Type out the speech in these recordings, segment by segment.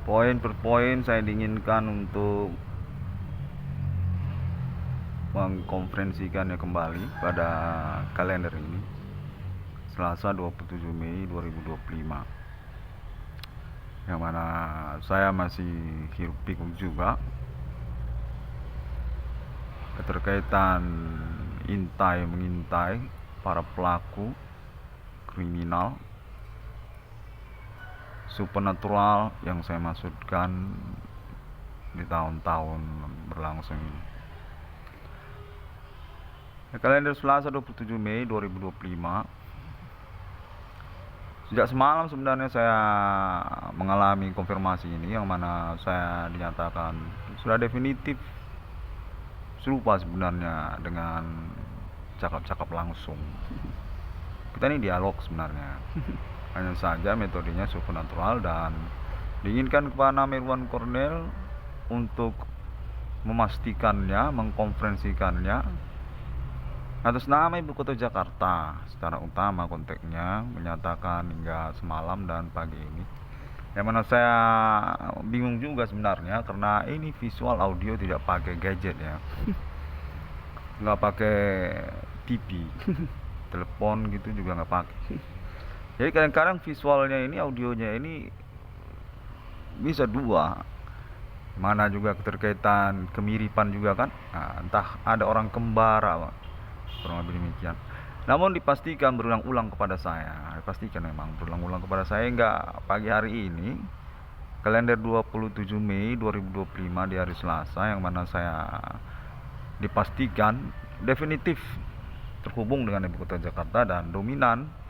Poin per poin saya diinginkan untuk mengkonferensikannya kembali pada kalender ini, Selasa 27 Mei 2025, yang mana saya masih hiruk pikuk juga keterkaitan mengintai para pelaku kriminal supernatural yang saya maksudkan di tahun-tahun berlangsung ini. Kalender Selasa 27 Mei 2025. Sejak semalam sebenarnya saya mengalami konfirmasi ini, yang mana saya dinyatakan sudah definitif serupa sebenarnya dengan cakap-cakap langsung. Kita ini dialog sebenarnya. Hanya saja metodenya supernatural, dan diinginkan kepada Mirwan Cornel untuk memastikannya, mengkonferensikannya atas nama Ibu Kota Jakarta secara utama, konteksnya menyatakan hingga semalam dan pagi ini, yang mana saya bingung juga sebenarnya karena ini visual audio tidak pakai gadget ya, nggak pakai TV, telepon gitu juga nggak pakai. Jadi kadang-kadang visualnya ini, audionya ini bisa dua, mana juga keterkaitan kemiripan juga kan, nah, entah ada orang kembar apa, kurang lebih demikian. Namun dipastikan berulang-ulang kepada saya, dipastikan memang berulang-ulang kepada saya hingga pagi hari ini, kalender 27 Mei 2025 di hari Selasa, yang mana saya dipastikan definitif terhubung dengan Ibu Kota Jakarta dan dominan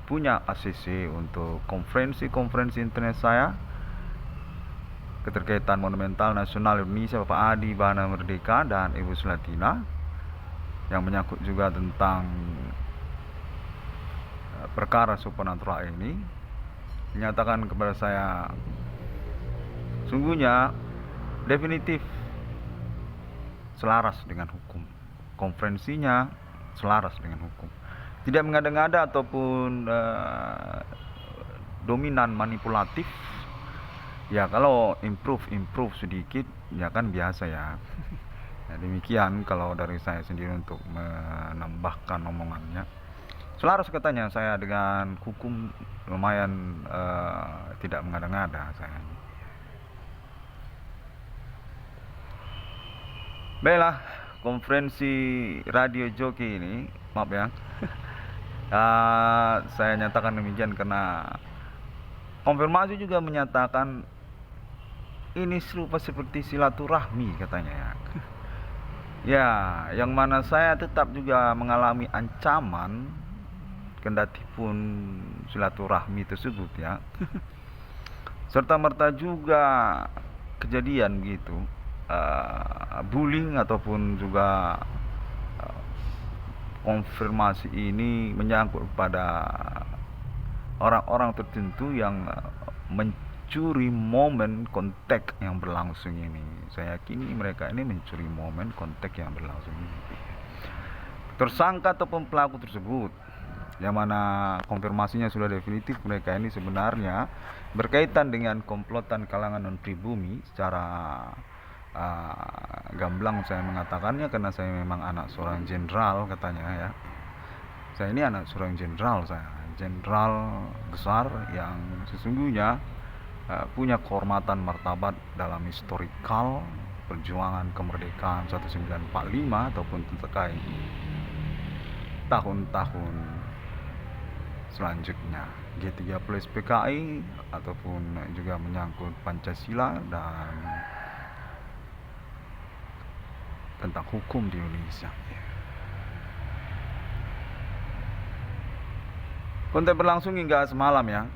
punya ACC untuk konferensi internet saya keterkaitan Monumental Nasional Indonesia Bapak Adi Bana Merdeka dan Ibu Sulatina, yang menyangkut juga tentang perkara supernatural ini, menyatakan kepada saya sungguhnya definitif selaras dengan hukum, konferensinya selaras dengan hukum, tidak mengada-ngada ataupun dominan manipulatif. Ya kalau improve sedikit ya kan biasa ya. Ya demikian kalau dari saya sendiri untuk menambahkan omongannya. Selaras katanya saya dengan hukum, lumayan tidak mengada-ngada saya. Baiklah, konferensi radio joki ini, maaf ya, saya nyatakan demikian karena konfirmasi juga menyatakan ini serupa seperti silaturahmi katanya ya. Ya, yang mana saya tetap juga mengalami ancaman kendati pun silaturahmi tersebut ya. Serta merta juga kejadian gitu, bullying ataupun juga konfirmasi ini menyangkut pada orang-orang tertentu yang mencuri momen konteks yang berlangsung ini. Saya yakini mereka ini mencuri momen konteks yang berlangsung ini. Tersangka ataupun pelaku tersebut, yang mana konfirmasinya sudah definitif, mereka ini sebenarnya berkaitan dengan komplotan kalangan non-pribumi. Secara gamblang saya mengatakannya karena saya memang anak seorang jenderal katanya ya. Saya ini anak seorang jenderal, saya jenderal besar yang sesungguhnya punya kehormatan martabat dalam historikal perjuangan kemerdekaan 1945 ataupun terkait tahun-tahun selanjutnya G30 PKI ataupun juga menyangkut Pancasila dan tentang hukum di Indonesia. Konten berlangsung hingga semalam ya,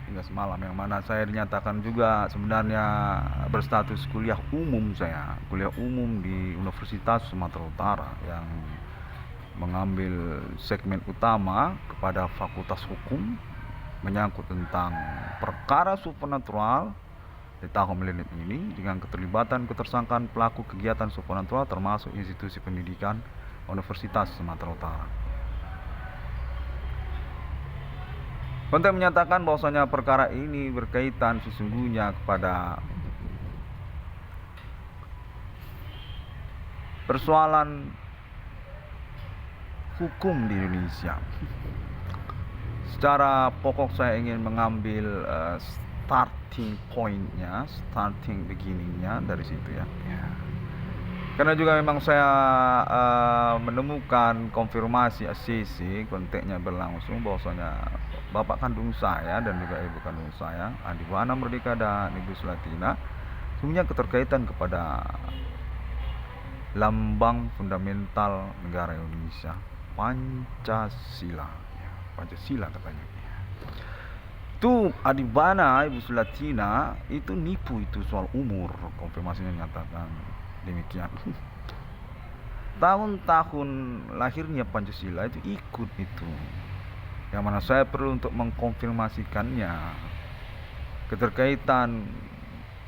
hingga semalam, yang mana saya dinyatakan juga sebenarnya berstatus kuliah umum. Saya kuliah umum di Universitas Sumatera Utara yang mengambil segmen utama kepada Fakultas Hukum menyangkut tentang perkara supernatural di tahun milennium ini dengan keterlibatan ketersangkaan pelaku kegiatan supernatural termasuk institusi pendidikan Universitas Sumatera Utara. Konten menyatakan bahwasanya perkara ini berkaitan sesungguhnya kepada persoalan hukum di Indonesia. Secara pokok saya ingin mengambil starting pointnya, starting beginningnya dari situ ya. Karena juga memang saya menemukan konfirmasi ACC kontaknya berlangsung bahwasanya bapak kandung saya dan juga ibu kandung saya, Adibana Merdeka dan Ibu Sulatina, sebenarnya keterkaitan kepada lambang fundamental negara Indonesia, Pancasila. Ya, Pancasila katanya. Itu Adibana Ibu Sulatina itu nipu itu soal umur, konfirmasinya nyatakan demikian. Tahun-tahun lahirnya Pancasila itu ikut itu, yang mana saya perlu untuk mengkonfirmasikannya. Keterkaitan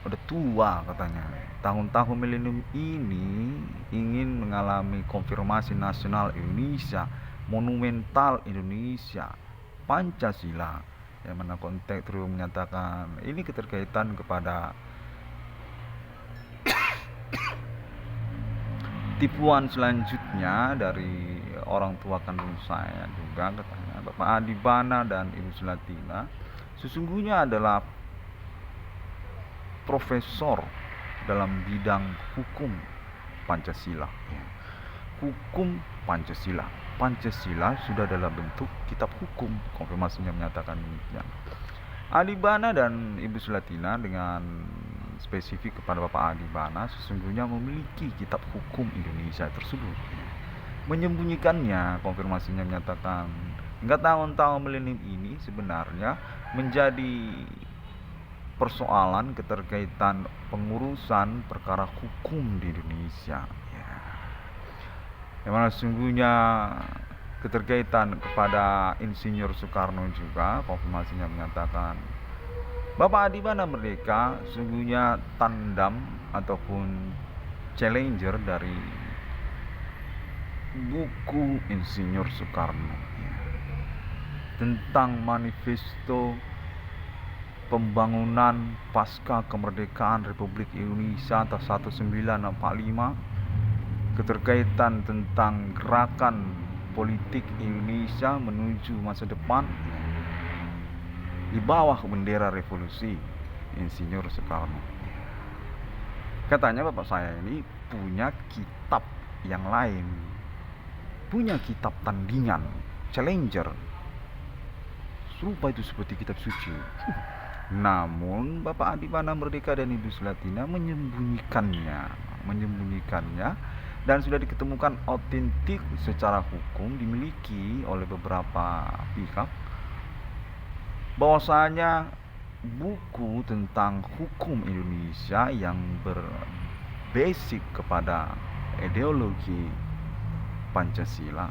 udah tua katanya. Tahun-tahun milenium ini ingin mengalami konfirmasi nasional Indonesia, monumental Indonesia, Pancasila, yang mana konteks terus menyatakan ini keterkaitan kepada tipuan selanjutnya dari orang tua kandung saya juga katanya, Bapak Adibana dan Ibu Sulatina sesungguhnya adalah profesor dalam bidang hukum Pancasila. Hukum Pancasila. Pancasila sudah dalam bentuk kitab hukum, konfirmasinya menyatakan demikian. Adibana dan Ibu Sulatina dengan spesifik kepada Bapak Adibana sesungguhnya memiliki kitab hukum Indonesia tersebut. Menyembunyikannya, konfirmasinya menyatakan hingga tahun-tahun milenium ini sebenarnya menjadi persoalan keterkaitan pengurusan perkara hukum di Indonesia. Yang mana sesungguhnya keterkaitan kepada Insinyur Soekarno juga, konfirmasinya menyatakan Bapak Adibana Merdeka sesungguhnya tandam ataupun challenger dari buku Insinyur Soekarno tentang manifesto pembangunan pasca kemerdekaan Republik Indonesia tahun 1945, keterkaitan tentang gerakan politik Indonesia menuju masa depan di bawah bendera revolusi Insinyur Soekarno. Katanya bapak saya ini punya kitab yang lain, punya kitab tandingan, challenger, serupa itu seperti kitab suci. Namun Bapak Adibana Merdeka dan Ibu Sulatina menyembunyikannya dan sudah diketemukan otentik secara hukum dimiliki oleh beberapa pihak bahwasanya buku tentang hukum Indonesia yang berbasic kepada ideologi Pancasila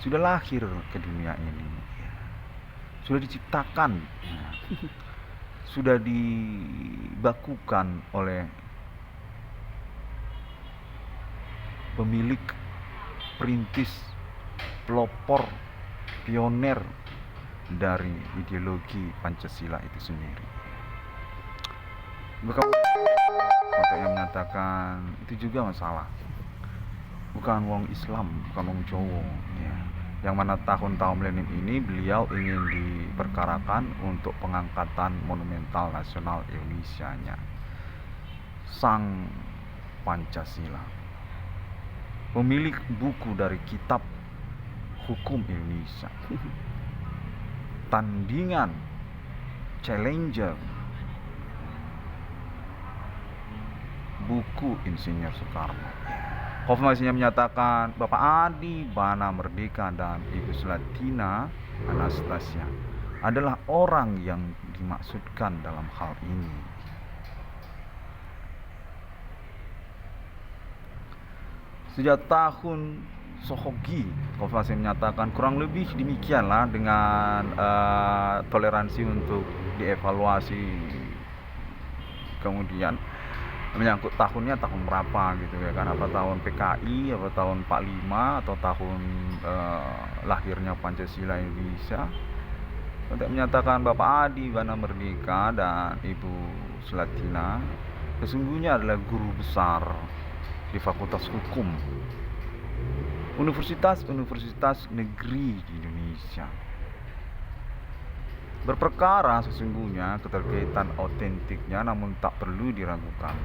sudah lahir ke dunia ini, sudah diciptakan, sudah dibakukan oleh pemilik, perintis, pelopor, pioner dari ideologi Pancasila itu sendiri. Bukan yang menyatakan itu juga masalah, bukan wong Islam, bukan wong Jawa ya. Yang mana tahun-tahun milenium ini beliau ingin diperkarakan untuk pengangkatan monumental nasional Indonesia-nya, Sang Pancasila, pemilik buku dari kitab hukum Indonesia, tandingan, challenger, buku Insinyur Soekarno. Konfirmasinya menyatakan Bapak Adibana Merdeka dan Ibu Sulatina Anastasia adalah orang yang dimaksudkan dalam hal ini. Sejak tahun Sohogi, konfirmasi menyatakan kurang lebih demikianlah dengan toleransi untuk dievaluasi kemudian menyangkut tahunnya tahun berapa gitu ya kan, apa tahun PKI, apa tahun 45 atau tahun lahirnya Pancasila Indonesia. untuk menyatakan Bapak Adi Bana Merdeka dan Ibu Selatina sesungguhnya adalah guru besar di Fakultas Hukum universitas-universitas negeri di Indonesia. Berperkara sesungguhnya keterkaitan autentiknya namun tak perlu diragukan.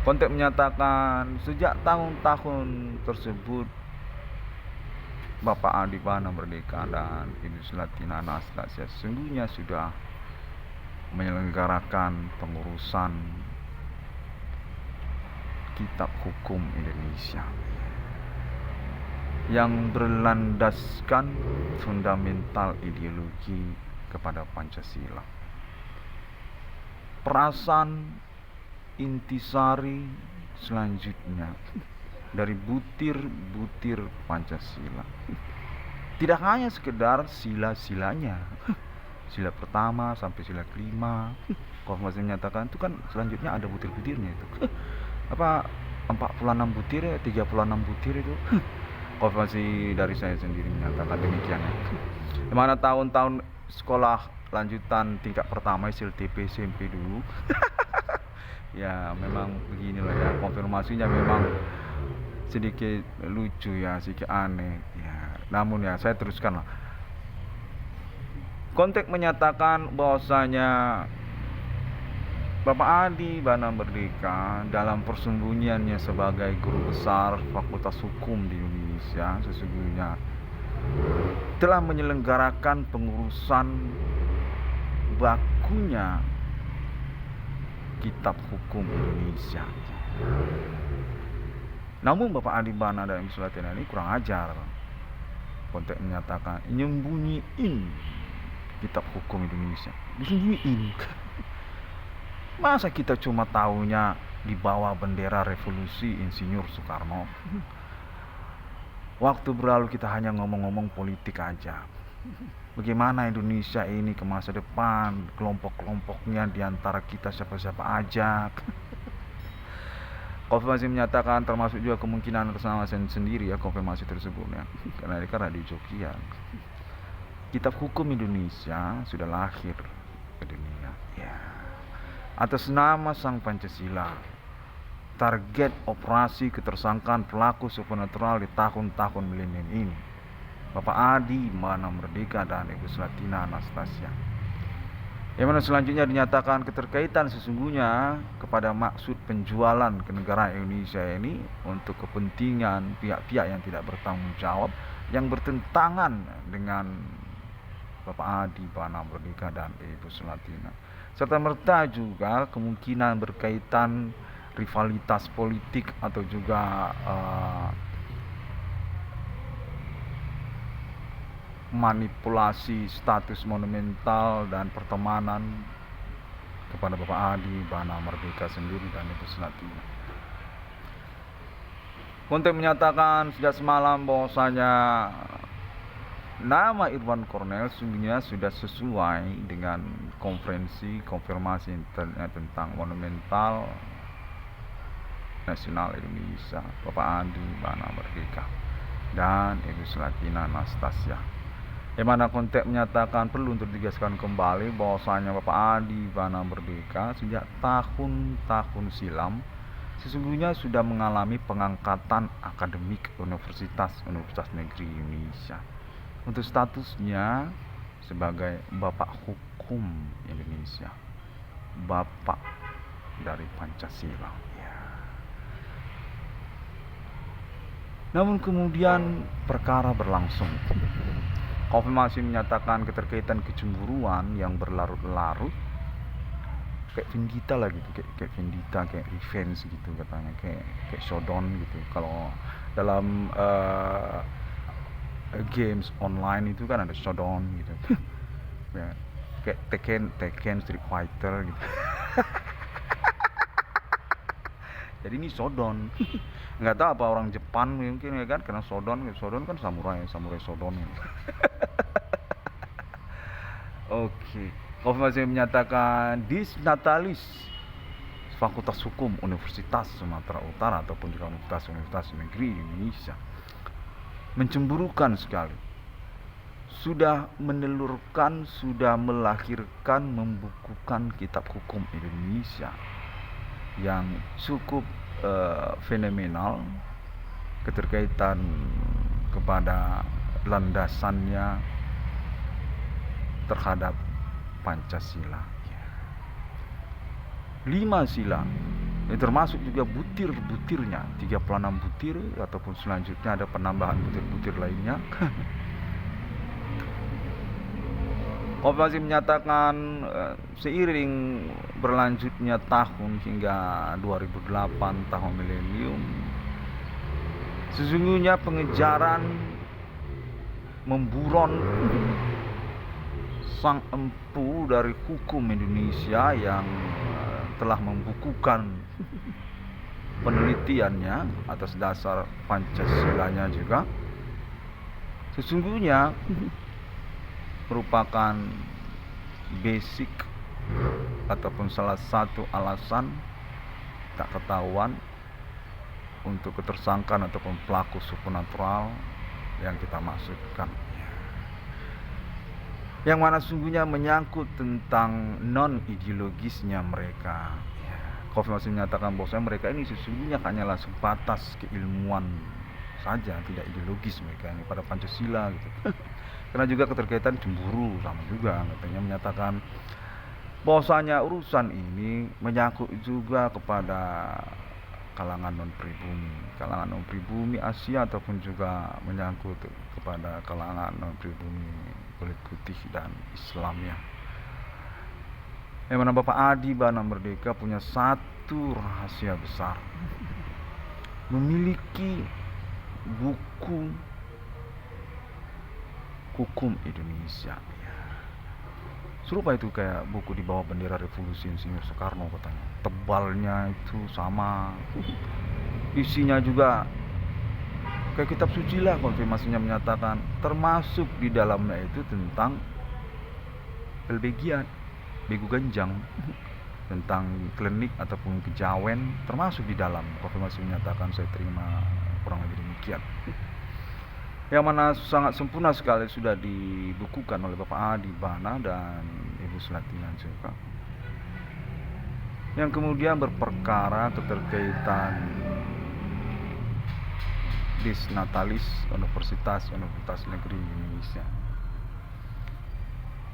Konteks menyatakan sejak tahun-tahun tersebut Bapak Adi Bana Merdeka dan Ibu Selatina Anastasia sesungguhnya sudah menyelenggarakan pengurusan Kitab Hukum Indonesia yang berlandaskan fundamental ideologi kepada Pancasila. Perasaan intisari selanjutnya dari butir-butir Pancasila tidak hanya sekedar sila-silanya, sila pertama sampai sila kelima. Konfirmasi menyatakan itu kan selanjutnya ada butir-butirnya itu. Apa 46 butir ya, 36 butir itu. Konfirmasi dari saya sendiri menyatakan demikian. Di mana tahun-tahun sekolah lanjutan tingkat pertama SLTP SMP dulu. Ya memang beginilah ya, konfirmasinya memang sedikit lucu ya, sedikit aneh ya. Namun ya saya teruskan lah. Konteks menyatakan bahwasanya Bapak Adi Bana Merdeka dalam persembunyiannya sebagai guru besar Fakultas Hukum di Indonesia sesungguhnya telah menyelenggarakan pengurusan bakunya Kitab Hukum Indonesia. Namun Bapak Adi Bana dan Ibu Selatina ini kurang ajar. Konteks menyatakan nyembunyiin Kitab Hukum Indonesia, disembunyiin. Masa kita cuma tahunya di bawah bendera revolusi Insinyur Soekarno. Waktu berlalu kita hanya ngomong-ngomong politik aja. Bagaimana Indonesia ini ke masa depan, kelompok-kelompoknya diantara kita siapa-siapa aja. Konfirmasi menyatakan termasuk juga kemungkinan keselamatan sendiri ya konfirmasi tersebut ya. Karena di Jogja. Kitab Hukum Indonesia sudah lahir ke dunia. Ya. Atas nama Sang Pancasila, target operasi ketersangkaan pelaku supernatural di tahun-tahun milenium ini Bapak Adi Bana Merdeka dan Ibu Selatina Anastasia. Yang mana selanjutnya dinyatakan keterkaitan sesungguhnya kepada maksud penjualan kenegaraan Indonesia ini untuk kepentingan pihak-pihak yang tidak bertanggung jawab yang bertentangan dengan Bapak Adi Bana Merdeka dan Ibu Selatina, serta merta juga kemungkinan berkaitan rivalitas politik atau juga manipulasi status monumental dan pertemanan kepada Bapak Adi Bana Merdeka sendiri dan Ibu Selatina. Konteks menyatakan sejak semalam bahwasanya nama Irwan Cornel sesungguhnya sudah sesuai dengan konfirmasi internet tentang monumental nasional Indonesia Bapak Adi Bana Merdeka dan Ibu Selatina Anastasia. Yang mana konteks menyatakan perlu untuk ditegaskan kembali bahwasanya Bapak Adi Bana Merdeka sejak tahun-tahun silam sesungguhnya sudah mengalami pengangkatan akademik universitas negeri Indonesia untuk statusnya sebagai Bapak Hukum Indonesia, Bapak dari Pancasila. Namun kemudian perkara berlangsung. Konfirmasi menyatakan keterkaitan kecemburuan yang berlarut-larut, kayak vendetta lah gitu, kayak vendetta, kayak revenge gitu katanya, kayak showdown gitu. Kalau dalam games online itu kan ada showdown gitu. Ya, kayak Tekken Street Fighter gitu. Jadi ini showdown. Nggak tahu apa orang Jepang mungkin ya kan, karena showdown kan samurai showdown. Oke. Konfirmasi menyatakan disnatalis Fakultas Hukum Universitas Sumatera Utara ataupun juga Universitas Negeri Indonesia mencemburukan sekali sudah menelurkan, sudah melahirkan, membukukan kitab hukum Indonesia yang cukup fenomenal keterkaitan kepada landasannya terhadap Pancasila. 5 sila, termasuk juga butir-butirnya, 36 butir, ataupun selanjutnya ada penambahan butir-butir lainnya. Kopi masih menyatakan seiring berlanjutnya tahun hingga 2008 tahun milenium, sesungguhnya pengejaran memburon sang empu dari hukum Indonesia yang telah membukukan penelitiannya atas dasar Pancasilanya juga, sesungguhnya merupakan basic ataupun salah satu alasan tak ketahuan untuk ketersangkaan ataupun pelaku supernatural yang kita maksudkan, yang mana sungguhnya menyangkut tentang non-ideologisnya mereka. Kofi masih menyatakan bahwa mereka ini sesungguhnya hanyalah sebatas keilmuan saja, tidak ideologis mereka ini pada Pancasila gitu. Karena juga keterkaitan cemburu sama juga, katanya menyatakan bahwasanya urusan ini menyangkut juga kepada kalangan non pribumi Asia, ataupun juga menyangkut kepada kalangan non pribumi kulit putih dan Islamnya. Yang mana Bapak Adi Bana Merdeka punya satu rahasia besar, memiliki buku hukum Indonesia. Serupa itu kayak buku di bawah bendera revolusi Insinyur Soekarno katanya. Tebalnya itu sama, isinya juga kayak kitab suci lah, konfirmasinya menyatakan, termasuk di dalamnya itu tentang pelbegian, begu ganjang, tentang klinik ataupun kejawen, termasuk di dalam. Konfirmasi menyatakan saya terima kurang lebih demikian, yang mana sangat sempurna sekali sudah dibukukan oleh Bapak Adi Bana dan Ibu Selatina juga, yang kemudian berperkara keterkaitan Disnatalis Universitas Negeri Indonesia.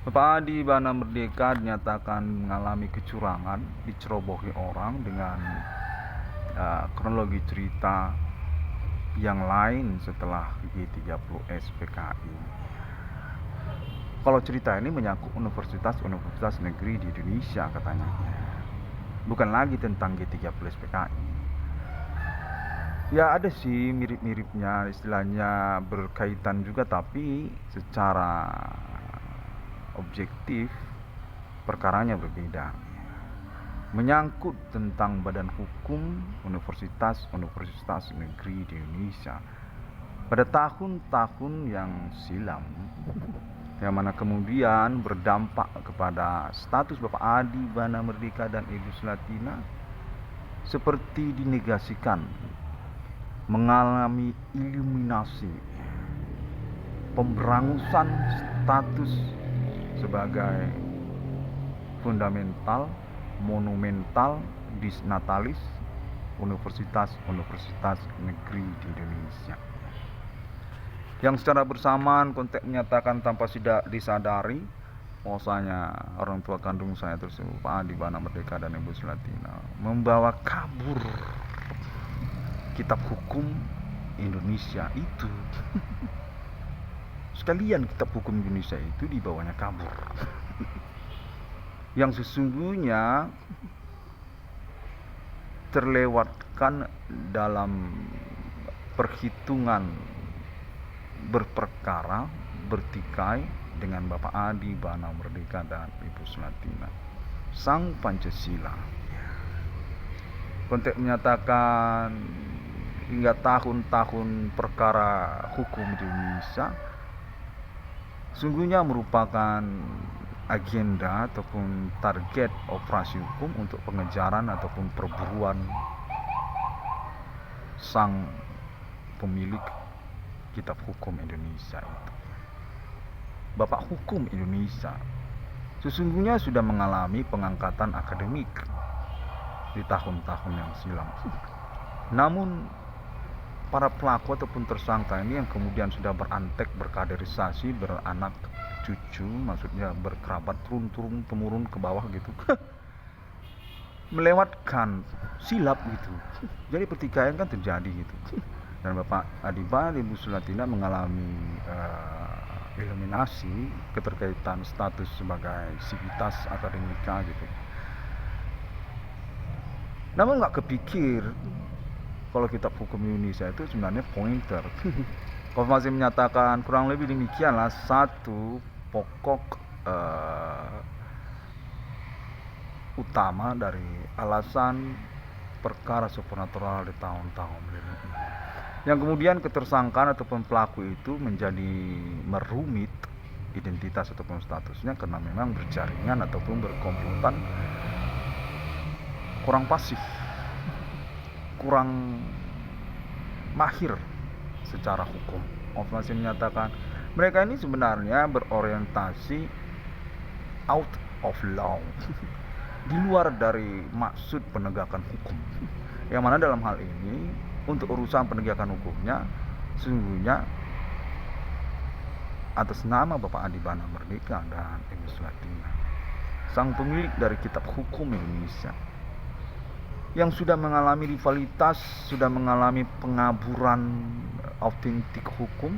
Bapak Adi Bana Merdeka dinyatakan mengalami kecurangan, dicerobohi orang dengan kronologi cerita yang lain setelah G30S PKI. Kalau cerita ini menyangkut Universitas Negeri di Indonesia katanya, bukan lagi tentang G30S PKI. Ya ada sih mirip-miripnya, istilahnya berkaitan juga, tapi secara objektif perkaranya berbeda. Menyangkut tentang badan hukum Universitas Negeri di Indonesia pada tahun-tahun yang silam, yang mana kemudian berdampak kepada status Bapak Adi Bana Merdeka dan Ibu Selatina seperti dinegasikan, mengalami iluminasi, pemberangusan status sebagai fundamental, monumental, disnatalis Universitas Negeri di Indonesia, yang secara bersamaan konteks menyatakan tanpa tidak disadari bahwasanya orang tua kandung saya tersebut, Pak Adi Bana Merdeka dan Ibu Selatina, membawa kabur kitab hukum Indonesia itu. Sekalian kitab hukum Indonesia itu dibawanya kabur. Yang sesungguhnya terlewatkan dalam perhitungan berperkara, bertikai dengan Bapak Adi Bana Merdeka dan Ibu Selatina, sang Pancasila. Konteks menyatakan hingga tahun-tahun perkara hukum di Indonesia sungguhnya merupakan agenda ataupun target operasi hukum untuk pengejaran ataupun perburuan sang pemilik kitab hukum Indonesia itu. Bapak Hukum Indonesia sesungguhnya sudah mengalami pengangkatan akademik di tahun-tahun yang silam. Namun para pelaku ataupun tersangka ini yang kemudian sudah berantek, berkaderisasi, beranak cucu, maksudnya berkerabat turun temurun ke bawah gitu, melewatkan silap gitu. Jadi pertikaian kan terjadi gitu. Dan Bapak Adiba dan Ibu Sulatina mengalami eliminasi keterkaitan status sebagai sivitas akademika gitu. Namun nggak kepikir kalau kitab hukum Indonesia itu sebenarnya pointer. Konfirmasi menyatakan kurang lebih demikianlah satu pokok utama dari alasan perkara supernatural di tahun-tahun berikutnya. Yang kemudian ketersangkaan ataupun pelaku itu menjadi merumit identitas ataupun statusnya karena memang berjaringan ataupun berkomplotan kurang pasif, kurang mahir secara hukum. Konfirmasi menyatakan mereka ini sebenarnya berorientasi out of law, di luar dari maksud penegakan hukum. Yang mana dalam hal ini untuk urusan penegakan hukumnya sesungguhnya atas nama Bapak Adibana Merdeka dan Ibu Sulatina, sang pemilik dari kitab hukum Indonesia, yang sudah mengalami rivalitas, sudah mengalami pengaburan autentik hukum.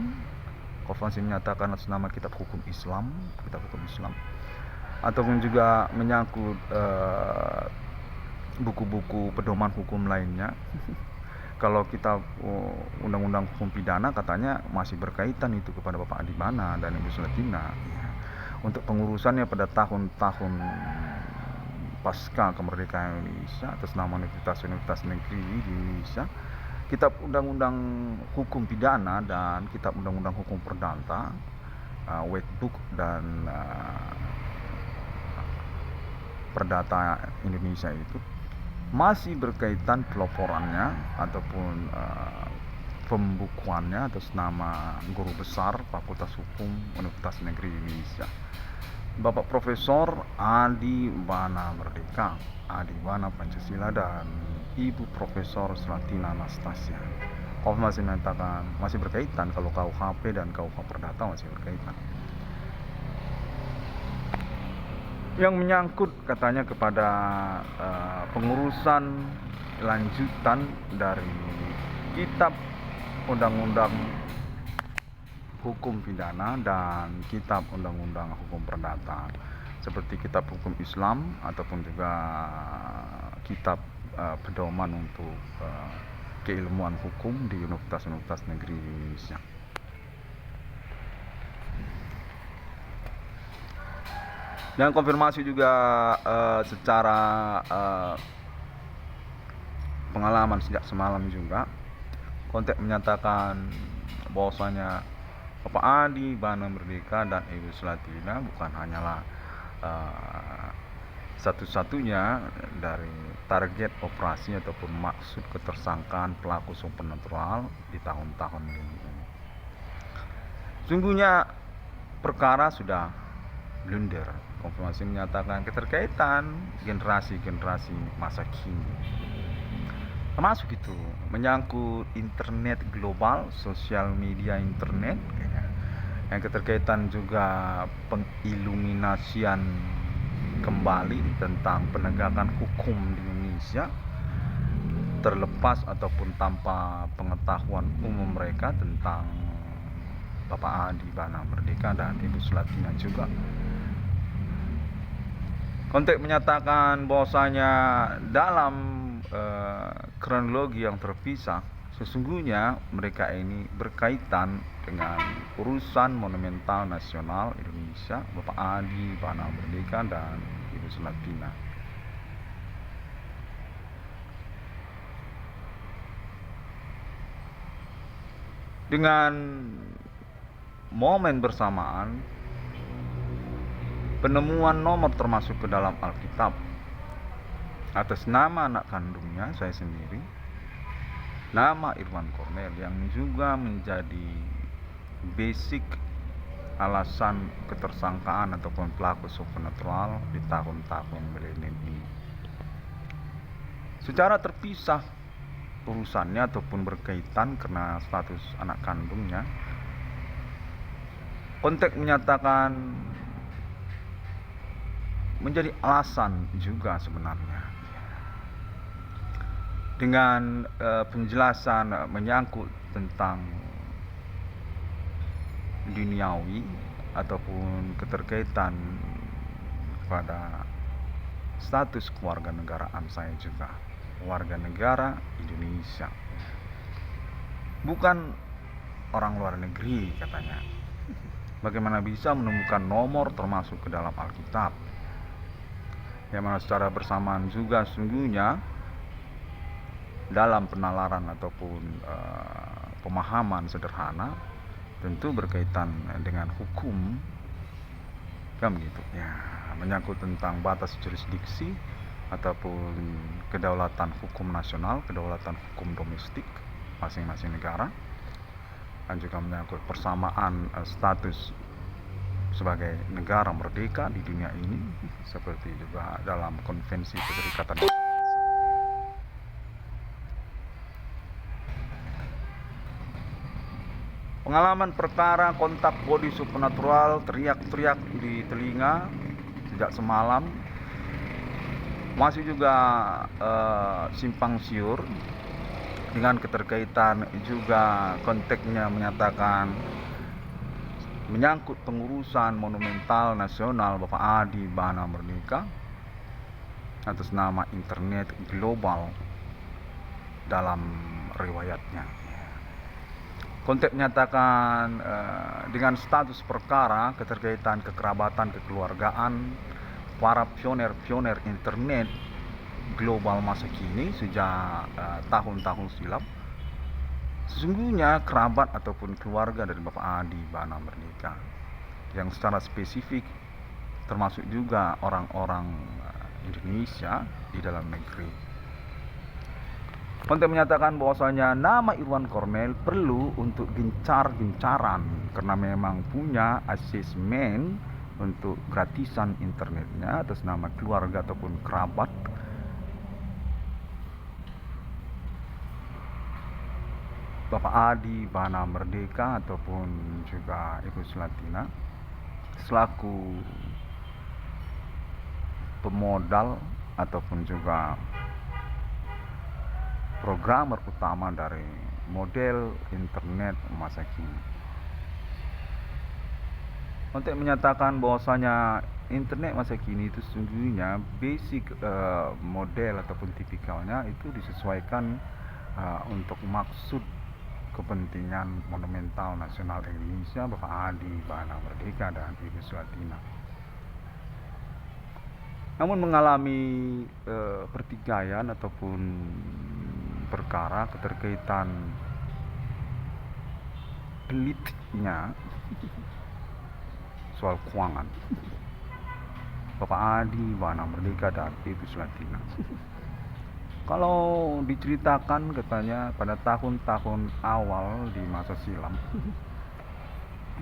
Konfirmasi menyatakan atas nama kitab hukum Islam, ataupun juga menyangkut buku-buku pedoman hukum lainnya. Kalau kita undang-undang hukum pidana katanya masih berkaitan itu kepada Bapak Adibana dan Ibu Sulatina ya. Untuk pengurusannya pada tahun-tahun pasca kemerdekaan Indonesia atas nama Universitas Negeri Indonesia, kitab undang-undang hukum pidana dan kitab undang-undang hukum perdata, White Book dan Perdata Indonesia itu masih berkaitan pelaporannya ataupun pembukuannya atas nama Guru Besar Fakultas Hukum Universitas Negeri Indonesia, Bapak Profesor Adibana Merdeka, Adibana Pancasila, dan Ibu Profesor Sulatina Anastasia. Konfirmasi menyatakan masih berkaitan, kalau KUHP dan KUH Perdata masih berkaitan. Yang menyangkut katanya kepada pengurusan lanjutan dari kitab undang-undang hukum pidana dan kitab undang-undang hukum perdata, seperti kitab hukum Islam ataupun juga kitab pedoman untuk keilmuan hukum di Universitas Negeri Indonesia. Dan konfirmasi juga secara pengalaman sejak semalam juga, konteks menyatakan bahwasanya Bapak Adibana Merdeka dan Ibu Sulatina bukan hanyalah satu-satunya dari target operasi ataupun maksud ketersangkaan pelaku supernatural di tahun-tahun ini. Sungguhnya perkara sudah blunder. Konfirmasi menyatakan keterkaitan generasi-generasi masa kini, termasuk itu menyangkut internet global, sosial media internet, yang keterkaitan juga pengiluminasian kembali tentang penegakan hukum di Indonesia, terlepas ataupun tanpa pengetahuan umum mereka tentang Bapak Adibana Merdeka dan Ibu Sulatina juga. Konteks menyatakan bahwasanya dalam kronologi yang terpisah, sesungguhnya mereka ini berkaitan dengan urusan monumental nasional Indonesia, Bapak Adibana Merdeka dan Ibu Sulatina. Dengan momen bersamaan, penemuan nomor termasuk ke dalam Alkitab atas nama anak kandungnya, saya sendiri, nama Irwan Cornel, yang juga menjadi basic alasan ketersangkaan ataupun pelaku supernatural di tahun-tahun milenium ini. Secara terpisah urusannya ataupun berkaitan karena status anak kandungnya, konteks menyatakan menjadi alasan juga sebenarnya dengan penjelasan menyangkut tentang duniawi ataupun keterkaitan pada status kewarganegaraan saya juga, warga negara Indonesia, bukan orang luar negeri katanya. Bagaimana bisa menemukan nomor termasuk ke dalam Alkitab, yang mana secara bersamaan juga sungguhnya dalam penalaran ataupun pemahaman sederhana tentu berkaitan dengan hukum, kan begitu ya, menyangkut tentang batas jurisdiksi ataupun kedaulatan hukum nasional, kedaulatan hukum domestik masing-masing negara, dan juga menyangkut persamaan status sebagai negara merdeka di dunia ini, seperti juga dalam konvensi perserikatan. Pengalaman perkara kontak body supernatural teriak-teriak di telinga sejak semalam, masih juga simpang siur dengan keterkaitan juga konteksnya menyatakan menyangkut pengurusan monumental nasional Bapak Adi Bana Merdeka atas nama internet global dalam riwayatnya. Konteks menyatakan dengan status perkara keterkaitan kekerabatan kekeluargaan para pioner-pioner internet global masa kini sejak tahun-tahun silam. Sesungguhnya kerabat ataupun keluarga dari Bapak Adi Bana Merdeka yang secara spesifik termasuk juga orang-orang Indonesia di dalam negeri. Konteks menyatakan bahwasanya nama Irwan Kornel perlu untuk gencar-gencaran karena memang punya asesmen untuk gratisan internetnya atas nama keluarga ataupun kerabat Bapak Adi Bana Merdeka ataupun juga Ibu Selatina selaku pemodal ataupun juga programmer utama dari model internet masa kini. Untuk menyatakan bahwasanya internet masa kini itu sesungguhnya basic model ataupun tipikalnya itu disesuaikan untuk maksud kepentingan monumental nasional Indonesia Bapak Adi Bana Merdeka dan Ibu Selatina. Namun mengalami pertikaian ataupun perkara keterkaitan pelitnya soal keuangan Bapak Adi Bana Merdeka dan Ibu Selatina. Kalau diceritakan katanya pada tahun-tahun awal di masa silam,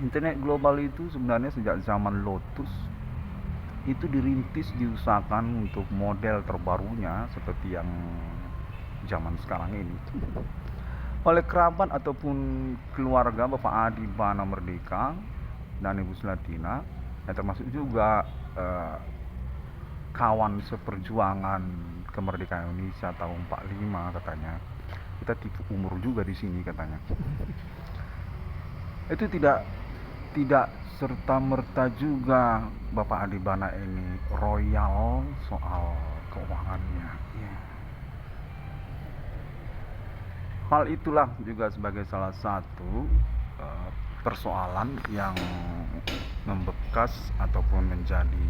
internet global itu sebenarnya sejak zaman Lotus itu dirintis, diusahakan untuk model terbarunya seperti yang zaman sekarang ini oleh kerabat ataupun keluarga Bapak Adi Bana Merdeka dan Ibu Selatina, yang termasuk juga kawan seperjuangan kemerdekaan Indonesia tahun 45 katanya. Kita tipu umur juga di sini katanya. Itu tidak serta merta juga Bapak Adi Bana ini royal soal keuangannya. Hal itulah juga sebagai salah satu persoalan yang membekas ataupun menjadi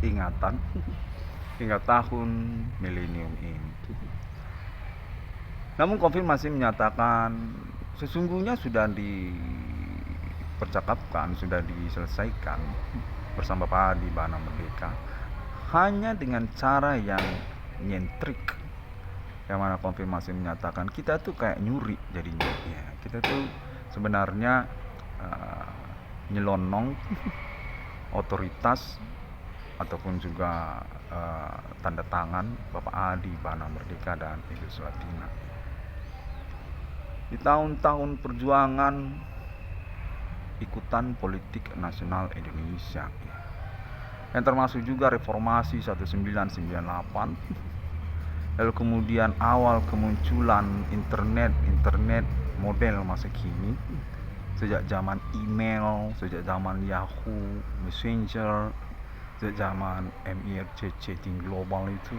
ingatan hingga tahun milenium ini. Namun konfirmasi menyatakan sesungguhnya sudah dipercakapkan, sudah diselesaikan bersama Pak Adi Bana Merdeka hanya dengan cara yang nyentrik, yang mana konfirmasi menyatakan kita tuh kayak nyuri jadinya ya. Kita tuh sebenarnya nyelonong otoritas ataupun juga tanda tangan Bapak Adi Bana Merdeka dan Ibu Selatina. Di tahun-tahun perjuangan ikutan politik nasional Indonesia, yang termasuk juga reformasi 1998, lalu kemudian awal kemunculan internet model masa kini, sejak zaman email, sejak zaman Yahoo Messenger, sejak zaman MIRC chatting global itu.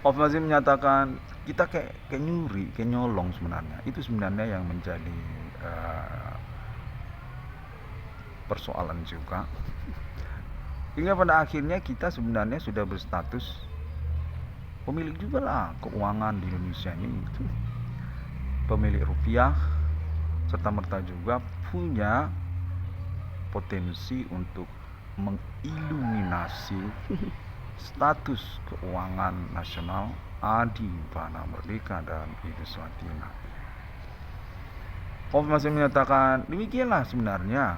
Masih menyatakan kita kayak nyuri, kayak nyolong sebenarnya. Itu sebenarnya yang menjadi persoalan juga. Hingga pada akhirnya kita sebenarnya sudah berstatus pemilik juga lah keuangan di Indonesia ini. Pemilik rupiah, serta merta juga punya potensi untuk mengiluminasi status keuangan nasional Adi Bana Merdeka dan Ibu Selatina. Masih menyatakan demikianlah sebenarnya,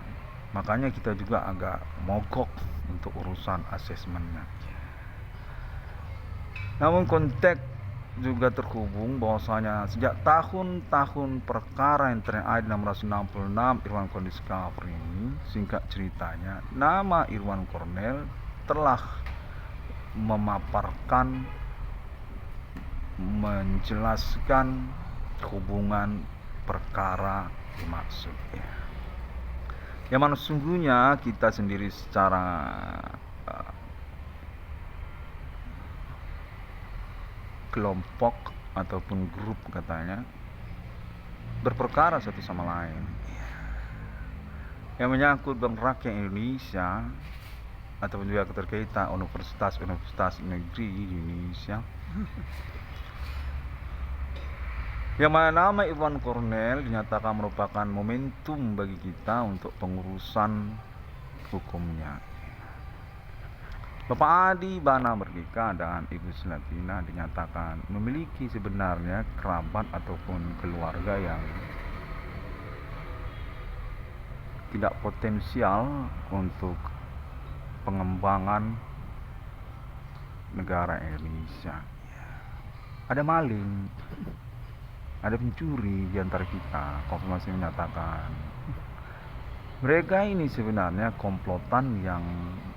makanya kita juga agak mogok untuk urusan asesmennya. Namun konteks juga terhubung bahwasanya sejak tahun-tahun perkara yang terakhir 666 Irwan Cornel Discovery ini, singkat ceritanya, nama Irwan Cornel telah memaparkan, menjelaskan hubungan perkara dimaksud, yang mana sesungguhnya kita sendiri secara kelompok ataupun grup katanya berperkara satu sama lain yang menyangkut rakyat Indonesia ataupun juga keterkaitan universitas negeri di Indonesia, yang mana nama Irwan Cornel dinyatakan merupakan momentum bagi kita untuk pengurusan hukumnya. Bapak Adi Bana Merdeka dan Ibu Selatina dinyatakan memiliki sebenarnya kerabat ataupun keluarga yang tidak potensial untuk pengembangan negara Indonesia. Ada maling, ada pencuri di antara kita. Konfirmasi menyatakan mereka ini sebenarnya komplotan yang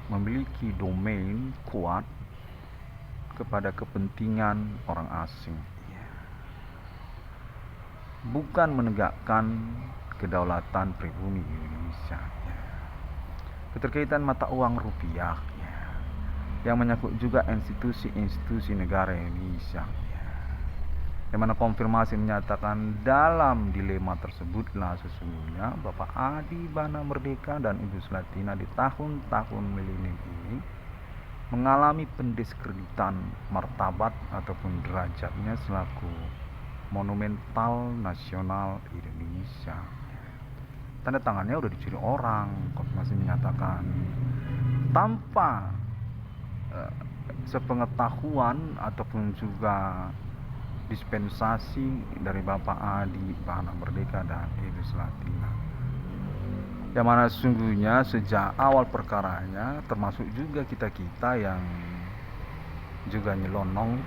memiliki domain kuat kepada kepentingan orang asing, bukan menegakkan kedaulatan pribumi Indonesia. Keterkaitan mata uang rupiah yang menyangkut juga institusi-institusi negara Indonesia, yang mana konfirmasi menyatakan dalam dilema tersebutlah sesungguhnya Bapak Adi Bana Merdeka dan Ibu Selatina di tahun-tahun milenium ini mengalami pendiskreditan martabat ataupun derajatnya selaku monumental nasional Indonesia. Tanda tangannya udah dicuri orang, konfirmasi menyatakan tanpa sepengetahuan ataupun juga dispensasi dari Bapak Adi Bana Merdeka dan Ibu Selatina, yang mana sesungguhnya sejak awal perkaranya termasuk juga kita-kita yang juga nyelonong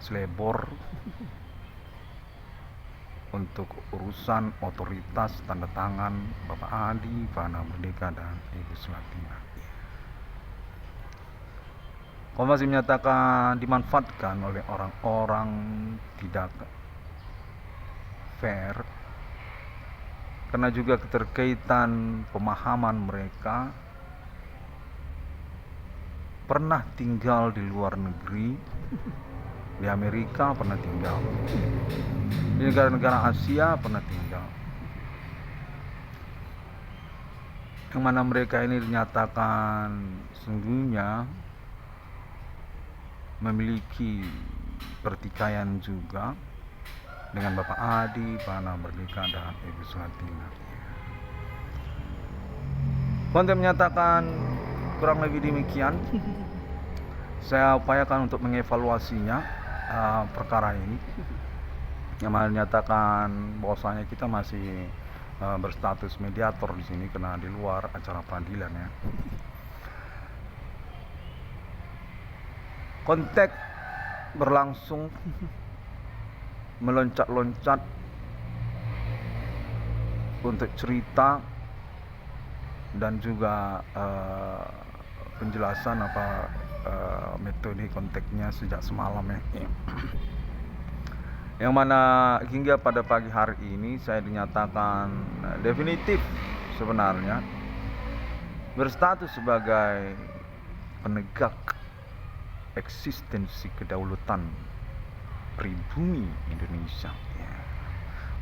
selebor untuk urusan otoritas tanda tangan Bapak Adi Bana Merdeka dan Ibu Selatina. Masih menyatakan dimanfaatkan oleh orang-orang tidak fair karena juga keterkaitan pemahaman mereka pernah tinggal di luar negeri, di Amerika pernah tinggal, di negara-negara Asia pernah tinggal, yang mana mereka ini dinyatakan sesungguhnya memiliki pertikaian juga dengan Bapak Adi Bana Merdeka dan Ibu Selatina. Konten menyatakan kurang lebih demikian. Saya upayakan untuk mengevaluasinya perkara ini, yang mana menyatakan bahwasanya kita masih berstatus mediator di sini karena di luar acara peradilan ya. Kontak berlangsung meloncat-loncat untuk cerita dan juga penjelasan metode kontaknya sejak semalam ya. Yang mana hingga pada pagi hari ini saya dinyatakan definitif sebenarnya berstatus sebagai penegak eksistensi kedaulatan pribumi Indonesia ya.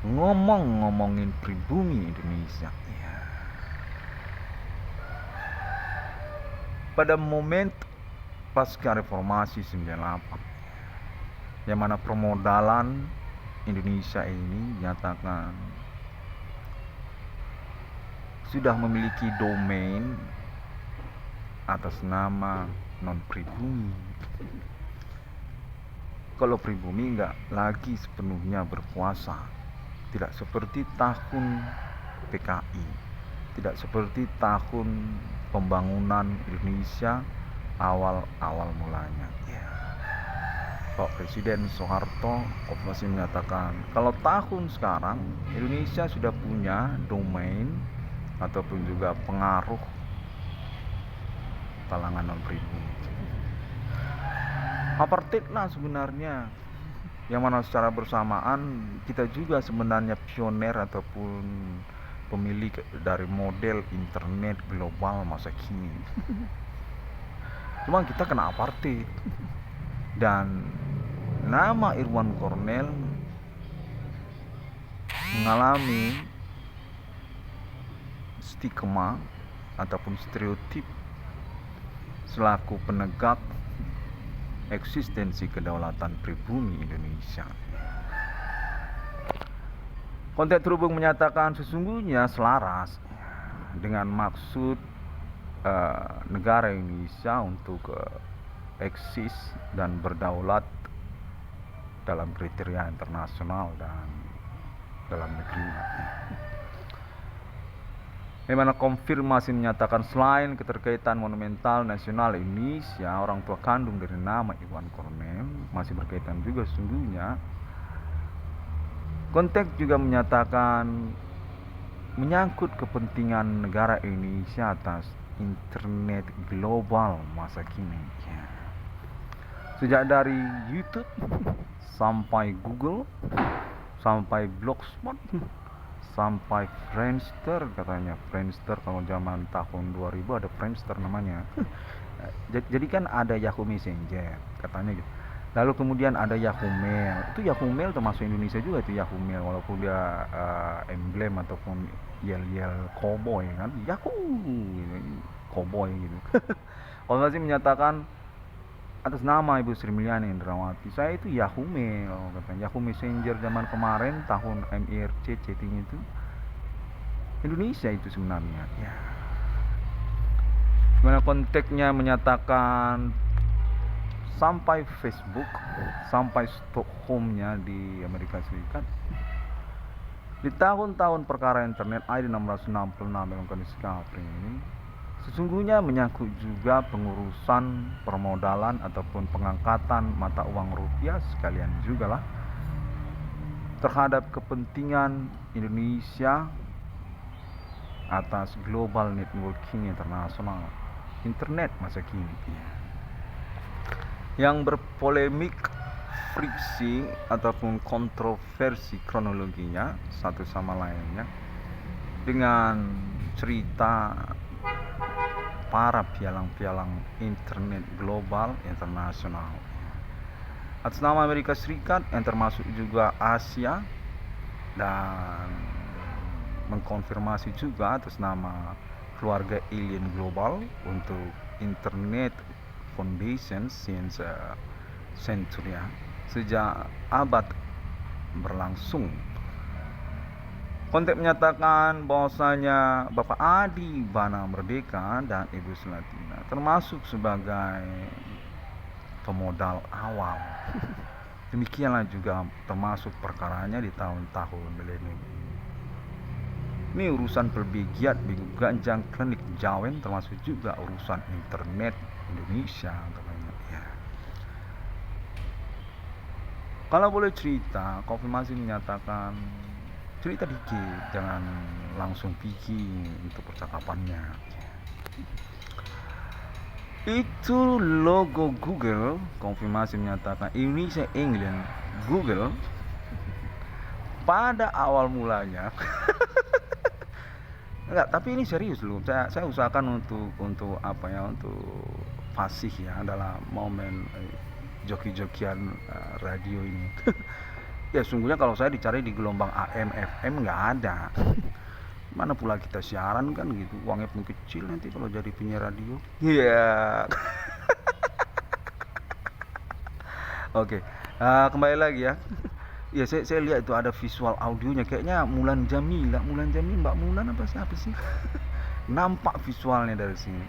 Ngomongin pribumi Indonesia ya. Pada momen pasca reformasi 98 yang mana permodalan Indonesia ini nyatakan sudah memiliki domain atas nama non pribumi. Kalau pribumi enggak lagi sepenuhnya berkuasa, tidak seperti tahun PKI, tidak seperti tahun pembangunan Indonesia awal mulanya. Pak Presiden Soeharto masih menyatakan kalau tahun sekarang Indonesia sudah punya domain ataupun juga pengaruh kalangan non pribumi. Apartheid lah sebenarnya, yang mana secara bersamaan kita juga sebenarnya pioner ataupun pemilik dari model internet global masa kini. Cuma kita kena apartheid. Dan nama Irwan Cornel mengalami stigma ataupun stereotip selaku penegak eksistensi kedaulatan pribumi Indonesia. Konteks terhubung menyatakan sesungguhnya selaras dengan maksud negara Indonesia untuk eksis dan berdaulat dalam kriteria internasional dan dalam negeri. Dimana konfirmasi menyatakan selain keterkaitan monumental nasional Indonesia, orang tua kandung dari nama Irwan Cornel masih berkaitan juga sesungguhnya. Konteks juga menyatakan menyangkut kepentingan negara Indonesia atas internet global masa kini. Sejak dari YouTube sampai Google, sampai Blogspot, sampai Friendster katanya. Friendster kalau zaman tahun 2000 ada Friendster namanya. Jadi kan ada Yahoo Messenger katanya gitu. Lalu kemudian ada Yahoo Mail. Itu Yahoo Mail termasuk Indonesia juga itu Yahoo Mail, walaupun dia emblem ataupun yel-yel cowboy kan. Yahoo gitu, cowboy gitu. Kalau masih menyatakan atas nama Ibu Sri Mulyani Indrawati, saya itu Yahoo Mail katanya. Yahoo Messenger zaman kemarin tahun MIRC chatting itu Indonesia itu sebenarnya ya. Dimana konteksnya menyatakan sampai Facebook, sampai Stockholm-nya di Amerika Serikat di tahun-tahun perkara internet ID 666 dalam kondisi Capri ini sesungguhnya menyangkut juga pengurusan permodalan ataupun pengangkatan mata uang rupiah sekalian juga lah terhadap kepentingan Indonesia atas global networking internasional internet masa kini yang berpolemik, friksi ataupun kontroversi kronologinya satu sama lainnya dengan cerita para pialang-pialang internet global internasional atas nama Amerika Serikat yang termasuk juga Asia, dan mengkonfirmasi juga atas nama keluarga alien global untuk Internet Foundation since century sejak abad berlangsung. Konteks menyatakan bahwasanya Bapak Adi Bana Merdeka dan Ibu Selatina termasuk sebagai pemodal awal. Demikianlah juga termasuk perkaranya di tahun-tahun milenium. Ini urusan pelbegiat, begu ganjang, klinik jawen, termasuk juga urusan internet Indonesia katanya. Ya. Kalau boleh cerita, konfirmasi menyatakan cerita dikit, jangan langsung pergi untuk percakapannya. Itu logo Google, konfirmasi menyatakan Indonesia England Google pada awal mulanya. Enggak, tapi ini serius loh. Saya usahakan untuk apa ya, untuk fasih ya dalam momen joki-jokian radio ini. Ya sungguhnya kalau saya dicari di gelombang AM FM nggak ada. Mana pula kita siaran kan gitu, uangnya pun kecil nanti kalau jadi penyiar radio. Iya. Yeah. Oke, kembali lagi ya. Ya saya lihat itu ada visual audionya, kayaknya Mulan Jamila, Mbak Mulan apa siapa sih? Nampak visualnya dari sini.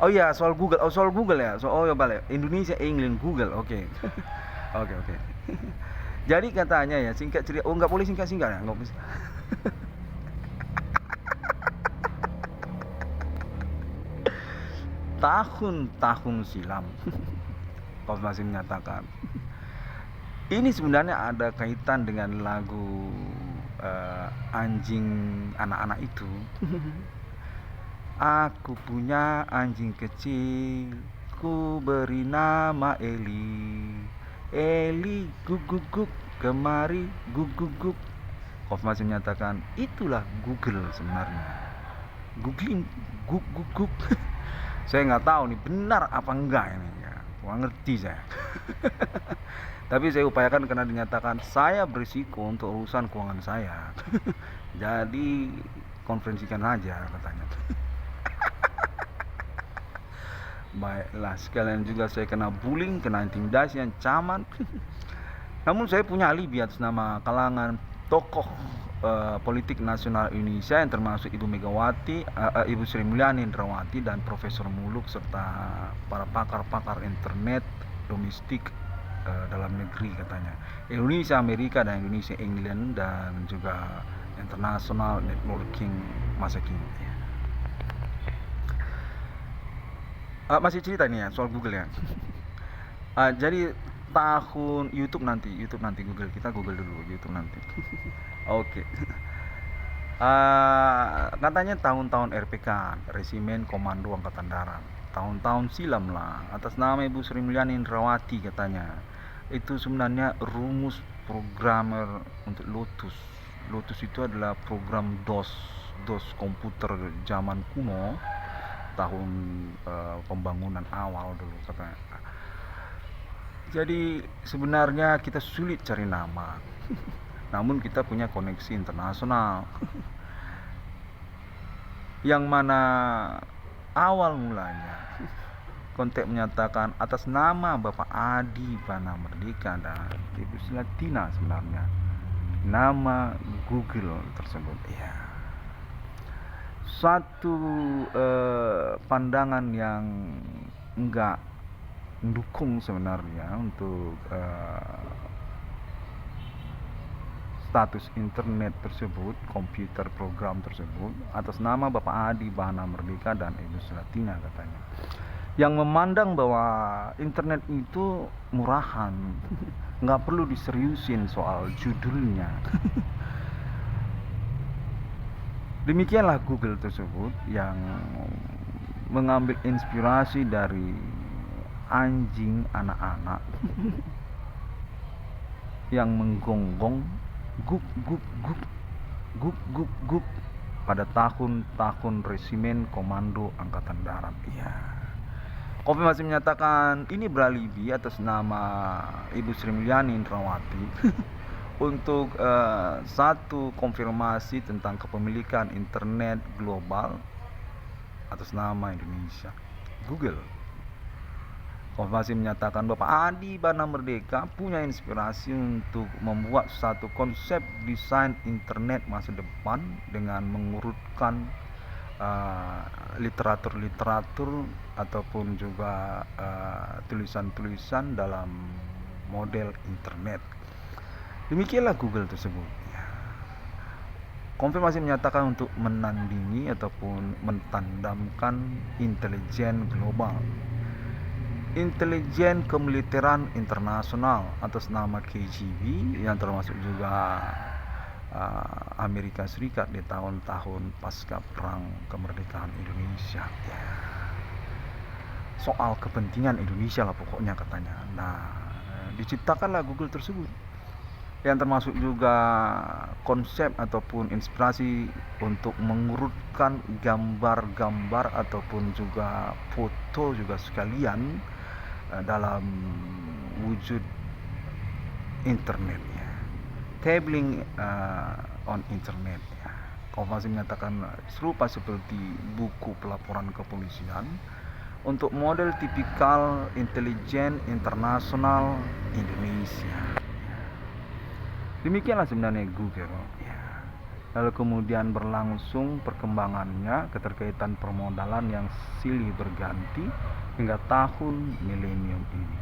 Oh iya, soal Google ya. Oh ya balik, Indonesia England Google. Oke. Oke. Jadi katanya ya, singkat cerita. Oh nggak boleh singkat ya, nggak bisa. Tahun-tahun silam, konfirmasi menyatakan ini sebenarnya ada kaitan dengan lagu anjing anak-anak itu. Aku punya anjing kecil, ku beri nama Eli. Eli guk guk guk, kemari guk guk guk. Konfirmasi menyatakan itulah Google sebenarnya. Googling guk guk guk. Saya nggak tahu nih benar apa enggak ini ya, kurang ngerti saya. Tapi saya upayakan karena dinyatakan saya berisiko untuk urusan keuangan saya. Jadi konferensikan aja katanya. Baiklah, sekalian juga saya kena bullying, kena intimidasi, ancaman. Namun saya punya alibi atas nama kalangan tokoh politik nasional Indonesia yang termasuk Ibu Megawati, Ibu Sri Mulyani Indrawati dan Profesor Muluk serta para pakar-pakar internet domestik dalam negeri katanya. Indonesia Amerika dan Indonesia England dan juga international networking masa kini. Masih cerita nih ya soal Google ya. Jadi tahun YouTube nanti Google, kita Google dulu YouTube nanti. Oke. Katanya tahun-tahun RPK, Resimen Komando Angkatan Darat, tahun-tahun silam lah, atas nama Ibu Sri Mulyani Indrawati katanya. Itu sebenarnya rumus programmer untuk Lotus. Lotus itu adalah program DOS komputer zaman kuno, tahun pembangunan awal dulu katanya. Jadi sebenarnya kita sulit cari nama. Namun kita punya koneksi internasional. Yang mana awal mulanya kontak menyatakan atas nama Bapak Adi Bana Merdeka dan Ibu Selatina sebenarnya nama Google tersebut ya. Satu pandangan yang enggak mendukung sebenarnya untuk status internet tersebut, komputer program tersebut atas nama Bapak Adi Bana Merdeka dan Ibu Selatina katanya, yang memandang bahwa internet itu murahan, nggak perlu diseriusin soal judulnya. Demikianlah Google tersebut yang mengambil inspirasi dari anjing anak-anak yang menggonggong guk guk guk guk guk guk pada tahun-tahun Resimen Komando Angkatan Darat. Ya. Konfirmasi menyatakan ini beralibi atas nama Ibu Sri Mulyani Indrawati untuk satu konfirmasi tentang kepemilikan internet global atas nama Indonesia Google. Konfirmasi menyatakan Bapak Adi Bana Merdeka punya inspirasi untuk membuat satu konsep desain internet masa depan dengan mengurutkan literatur ataupun juga tulisan-tulisan dalam model internet. Demikianlah Google tersebut. Konfirmasi menyatakan untuk menandingi ataupun mentandemkan intelijen global, intelijen kemiliteran internasional atas nama KGB, yang termasuk juga Amerika Serikat di tahun-tahun pasca perang kemerdekaan Indonesia. Soal kepentingan Indonesia lah pokoknya katanya. Nah, diciptakanlah Google tersebut, yang termasuk juga konsep ataupun inspirasi untuk mengurutkan gambar-gambar ataupun juga foto juga sekalian dalam wujud internetnya, cabling on internet ya. Konfirmasi menyatakan serupa seperti buku pelaporan kepolisian untuk model tipikal intelijen internasional Indonesia. Demikianlah sebenarnya Google ya. Lalu kemudian berlangsung perkembangannya, keterkaitan permodalan yang silih berganti hingga tahun milenium ini.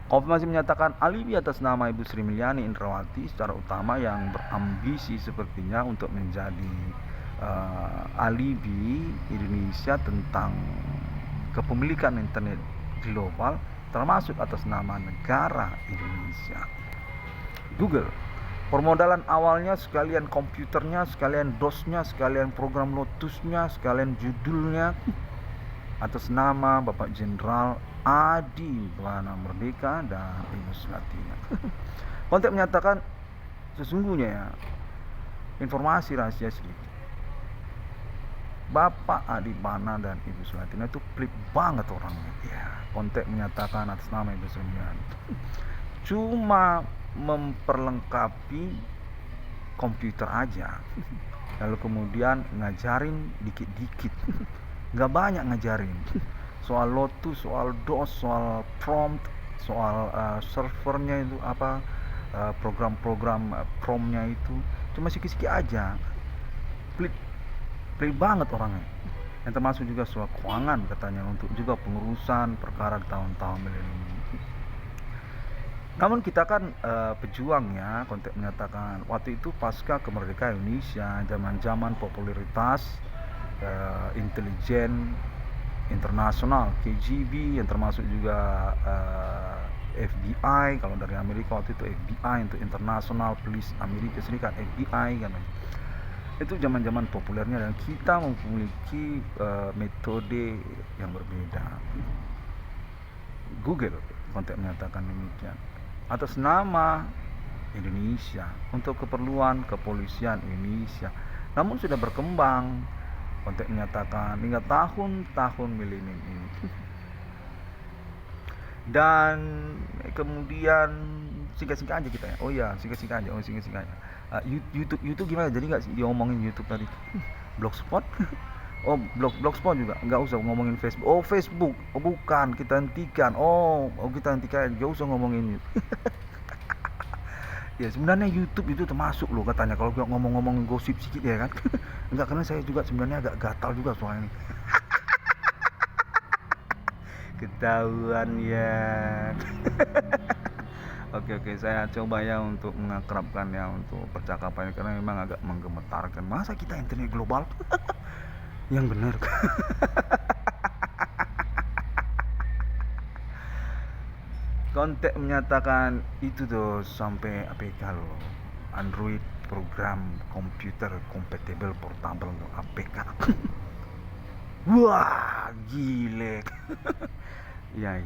Konfirmasi menyatakan alibi atas nama Ibu Sri Mulyani Indrawati secara utama yang berambisi sepertinya untuk menjadi alibi Indonesia tentang kepemilikan internet global, termasuk atas nama negara Indonesia. Google, permodalan awalnya sekalian komputernya, sekalian DOS-nya, sekalian program Lotus-nya, sekalian judulnya atas nama Bapak Jenderal Adi Bana Merdeka dan Ibu Sulatina. Kontek menyatakan sesungguhnya ya, informasi rahasia sedikit, Bapak Adi Bana dan Ibu Sulatina itu pelit banget orangnya ya. Kontek menyatakan atas nama Ibu Sulatina cuma memperlengkapi komputer aja, lalu kemudian ngajarin dikit-dikit, nggak banyak ngajarin soal Lotus, soal DOS, soal prompt, soal servernya itu apa, program-program promptnya itu cuma sikit-sikit aja. Pelit banget orangnya. Yang termasuk juga soal keuangan katanya untuk juga pengurusan perkara tahun-tahun milenium. Namun kita kan pejuang ya, konteks menyatakan waktu itu pasca kemerdekaan Indonesia, zaman-zaman popularitas intelijen internasional KGB, yang termasuk juga FBI kalau dari Amerika waktu itu, FBI untuk International Police Amerika Serikat, FBI kan. Itu zaman-zaman populernya dan kita memiliki metode yang berbeda. Google konteks menyatakan demikian atas nama Indonesia untuk keperluan kepolisian Indonesia, namun sudah berkembang, konteks menyatakan hingga tahun-tahun milenium ini. Dan kemudian singkat-singkat aja kita ya. Oh ya, singkat-singkat aja. YouTube gimana? Jadi nggak diomongin YouTube tadi? Blogspot? Oh, blogspot juga. Nggak usah ngomongin Facebook. Oh, Facebook. Oh, bukan. Kita hentikan. Oh, kita hentikan. Nggak usah ngomongin. Ya sebenarnya YouTube itu termasuk loh katanya kalau ngomong-ngomong gosip sedikit ya kan. Enggak, karena saya juga sebenarnya agak gatal juga soal ini. Ketahuan ya. Oke, saya coba ya untuk mengakrabkan ya untuk percakapan karena memang agak menggemetarkan. Masa kita internet global? Yang benar. Kontek menyatakan itu tuh sampai APK loh, Android program komputer compatible portable untuk APK. Wah gile. Ya.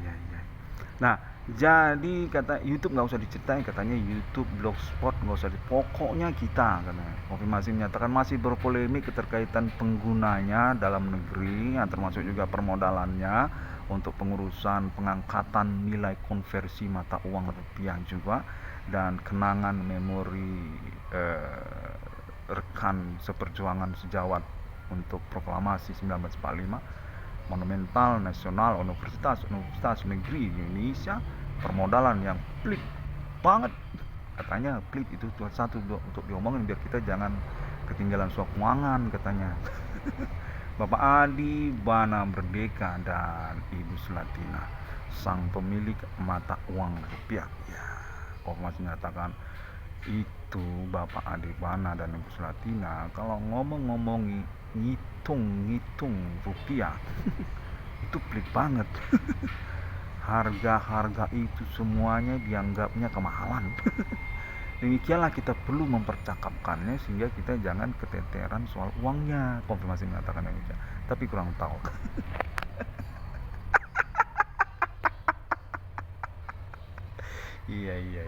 Nah jadi kata YouTube nggak usah diceritain, katanya YouTube, Blogspot nggak usah pokoknya kita katanya. Konfirmasi menyatakan masih berpolemik keterkaitan penggunanya dalam negeri, yang termasuk juga permodalannya untuk pengurusan pengangkatan nilai konversi mata uang rupiah juga, dan kenangan memori rekan seperjuangan sejawat untuk proklamasi 1945, monumental nasional, universitas negeri Indonesia, permodalan yang pelit banget katanya. Pelit itu satu untuk diomongin biar kita jangan ketinggalan soal keuangan katanya. Bapak Adi Bana Merdeka dan Ibu Sulatina, sang pemilik mata uang rupiah ya. Konfirmasi menyatakan itu itu Bapak Adibana dan Ibu Sulatina kalau ngomong-ngomong ngitung rupiah itu pelik banget. Harga-harga itu semuanya dianggapnya kemahalan. Demikianlah kita perlu mempercakapkannya sehingga kita jangan keteteran soal uangnya. Konfirmasi mengatakan demikian, tapi kurang tahu. Iya.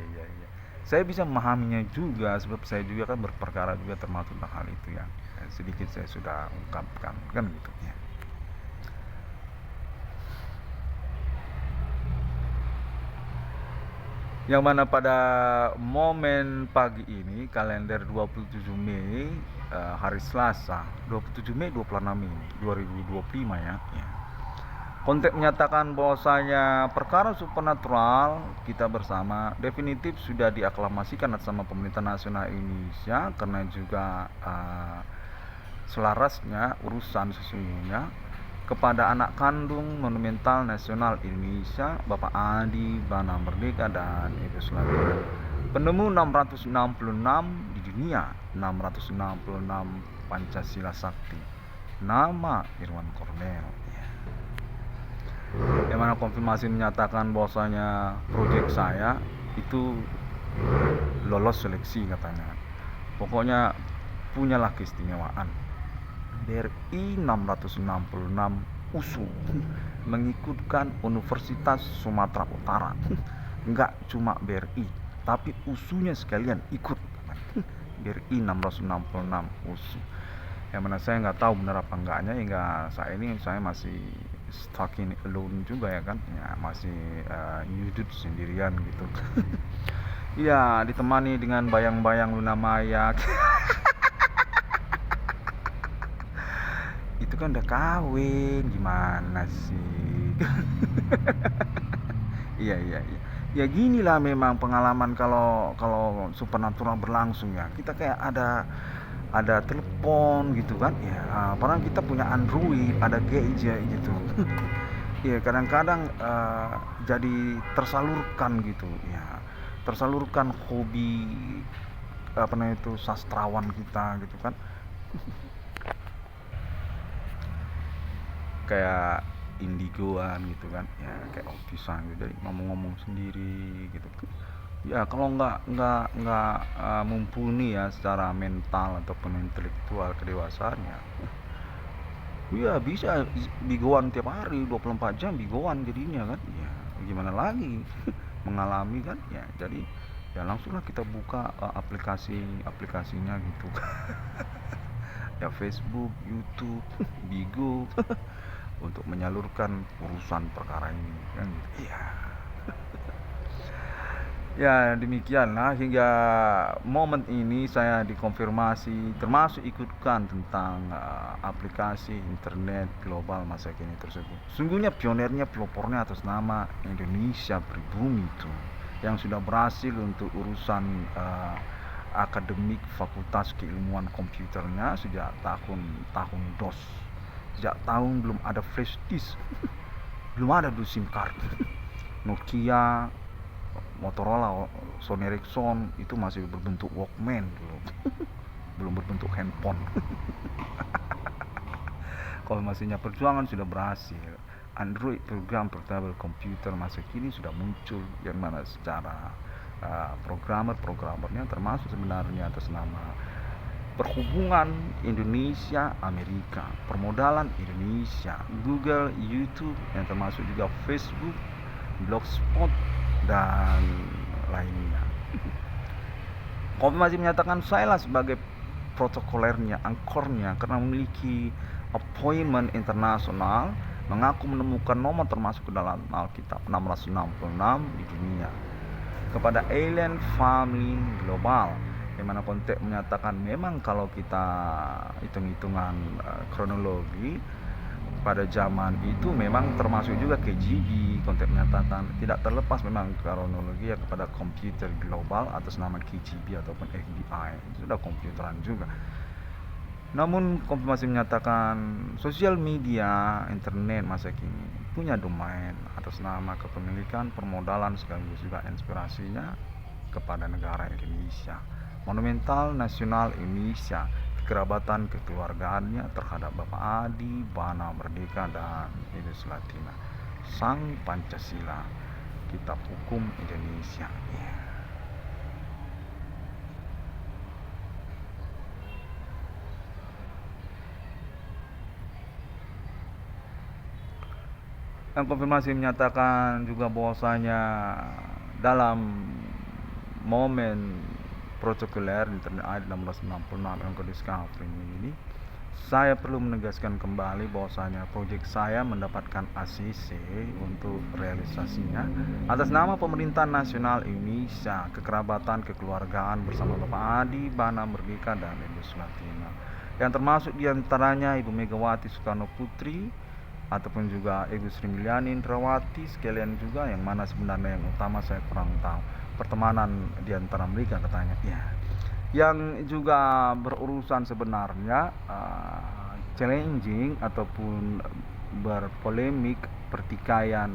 Saya bisa memahaminya juga sebab saya juga kan berperkara juga termasuk tentang hal itu ya. Sedikit saya sudah ungkapkan kan gitu ya. Yang mana pada momen pagi ini kalender 27 Mei hari Selasa 27 Mei 26 Mei 2025 ya. Konteks menyatakan bahwasanya perkara supernatural kita bersama definitif sudah diaklamasikan sama pemerintah nasional Indonesia karena juga selarasnya urusan sesungguhnya kepada anak kandung monumental nasional Indonesia Bapak Adibana Merdeka dan Ibu Sulatina, penemu 666 di dunia, 666 Pancasila Sakti, nama Irwan Kornel. Yang mana konfirmasi menyatakan bahwasanya proyek saya itu lolos seleksi katanya. Pokoknya punyalah keistimewaan. BRI 666 USU mengikutkan Universitas Sumatera Utara. Enggak cuma BRI, tapi USU-nya sekalian ikut. BRI 666 USU. Yang mana saya nggak tahu benar apa enggaknya hingga saat ini saya masih stuck in alone juga ya kan ya, masih nyudut sendirian gitu. Iya, ditemani dengan bayang-bayang Luna Maya. Itu kan udah kawin, gimana sih? Iya. Ya ginilah memang pengalaman kalau supernatural berlangsung ya. Kita kayak ada telepon gitu kan ya, padahal kita punya Android, ada gadget gitu. Ya kadang-kadang jadi tersalurkan gitu ya, tersalurkan hobi apa namanya itu sastrawan kita gitu kan. Kayak indigoan gitu kan ya, kayak otisan gitu, jadi ngomong-ngomong sendiri gitu ya. Kalau nggak mumpuni ya secara mental ataupun intelektual kedewasaannya ya bisa bigoan tiap hari 24 jam bigoan jadinya kan ya, gimana lagi. Mengalami kan ya, jadi ya langsunglah kita buka aplikasinya gitu. Ya Facebook, YouTube, Bigo untuk menyalurkan urusan perkara ini kan gitu. Iya. Ya demikianlah hingga momen ini saya dikonfirmasi termasuk ikutkan tentang aplikasi internet global masa kini tersebut. Sungguhnya pionirnya, pelopornya atas nama Indonesia Pribumi itu yang sudah berhasil untuk urusan akademik Fakultas Keilmuan Komputernya sejak tahun DOS. Sejak tahun belum ada flash disk. Belum ada dulu SIM card. Nokia, Motorola, Sony Ericsson itu masih berbentuk Walkman dulu. Belum berbentuk handphone. Kalau masihnya perjuangan sudah berhasil. Android, program portable komputer masa kini sudah muncul yang mana secara programmernya termasuk sebenarnya atas nama perhubungan Indonesia Amerika, permodalan Indonesia, Google, YouTube, yang termasuk juga Facebook, Blogspot dan lainnya. Konfirmasi menyatakan saya lah sebagai protokolernya, angkornya karena memiliki appointment internasional, mengaku menemukan nomor termasuk ke dalam Alkitab 666 di dunia kepada alien family global, yang mana konteks menyatakan memang kalau kita hitung-hitungan kronologi pada zaman itu memang termasuk juga KGB. Konteks menyatakan tidak terlepas memang kronologi ya kepada komputer global atas nama KGB ataupun FBI, sudah komputeran juga. Namun konfirmasi menyatakan sosial media internet masa kini punya domain atas nama kepemilikan permodalan sekaligus juga inspirasinya kepada negara Indonesia monumental nasional Indonesia, kekerabatan kekeluargaannya terhadap Bapak Adi Bana Merdeka dan Ibu Sulatina, Sang Pancasila, Kitab Hukum Indonesia. Yang konfirmasi menyatakan juga bahwasanya dalam momen protokoler Internet Ayat 1666 yang Discovery ini, saya perlu menegaskan kembali bahwasanya proyek saya mendapatkan ACC untuk realisasinya atas nama Pemerintahan Nasional Indonesia, kekerabatan kekeluargaan bersama Bapak Adi Bana Merdeka dan Ibu Sulatina, yang termasuk diantaranya Ibu Megawati Soekarno Putri ataupun juga Ibu Sri Mulyani Indrawati, sekalian juga yang mana sebenarnya yang utama saya kurang tahu, pertemanan di antara mereka katanya ya, yang juga berurusan sebenarnya challenging ataupun berpolemik pertikaian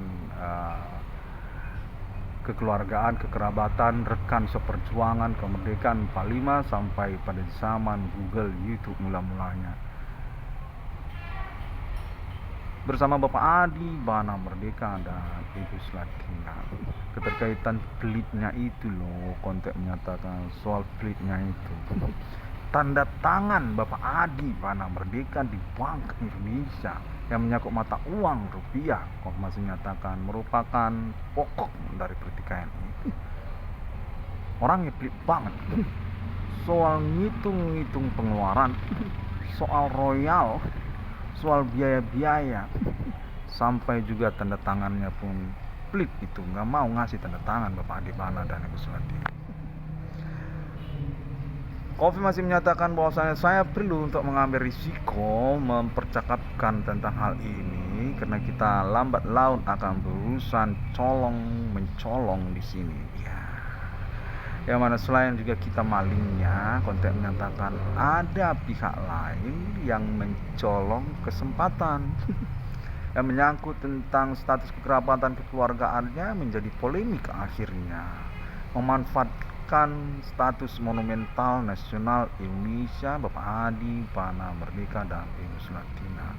kekeluargaan, kekerabatan, rekan seperjuangan kemerdekaan 45 sampai pada zaman Google, YouTube mula-mulanya bersama Bapak Adi Bana Merdeka dan Ibu Sulatina. Keterkaitan pelitnya itu loh, konteks menyatakan soal pelitnya itu, tanda tangan Bapak Adi Bana Merdeka di Bank Indonesia yang menyangkut mata uang rupiah, konfirmasi menyatakan merupakan pokok dari pertikaian itu. Orangnya pelit banget soal ngitung-ngitung pengeluaran, soal royal, soal biaya-biaya, sampai juga tanda tangannya pun pelit itu, nggak mau ngasih tanda tangan Bapak Adi Bana dan Ibu Sulatina. Konfirmasi menyatakan bahwasanya saya perlu untuk mengambil risiko mempercakapkan tentang hal ini karena kita lambat laun akan berurusan colong mencolong di sini. Ya. Yang mana selain juga kita malingnya, konteks menyatakan ada pihak lain yang mencolong kesempatan yang menyangkut tentang status kekerabatan kekeluargaannya menjadi polemik akhirnya, memanfaatkan status monumental nasional Indonesia Bapak Adi Bana Merdeka dan Ibu Sulatina,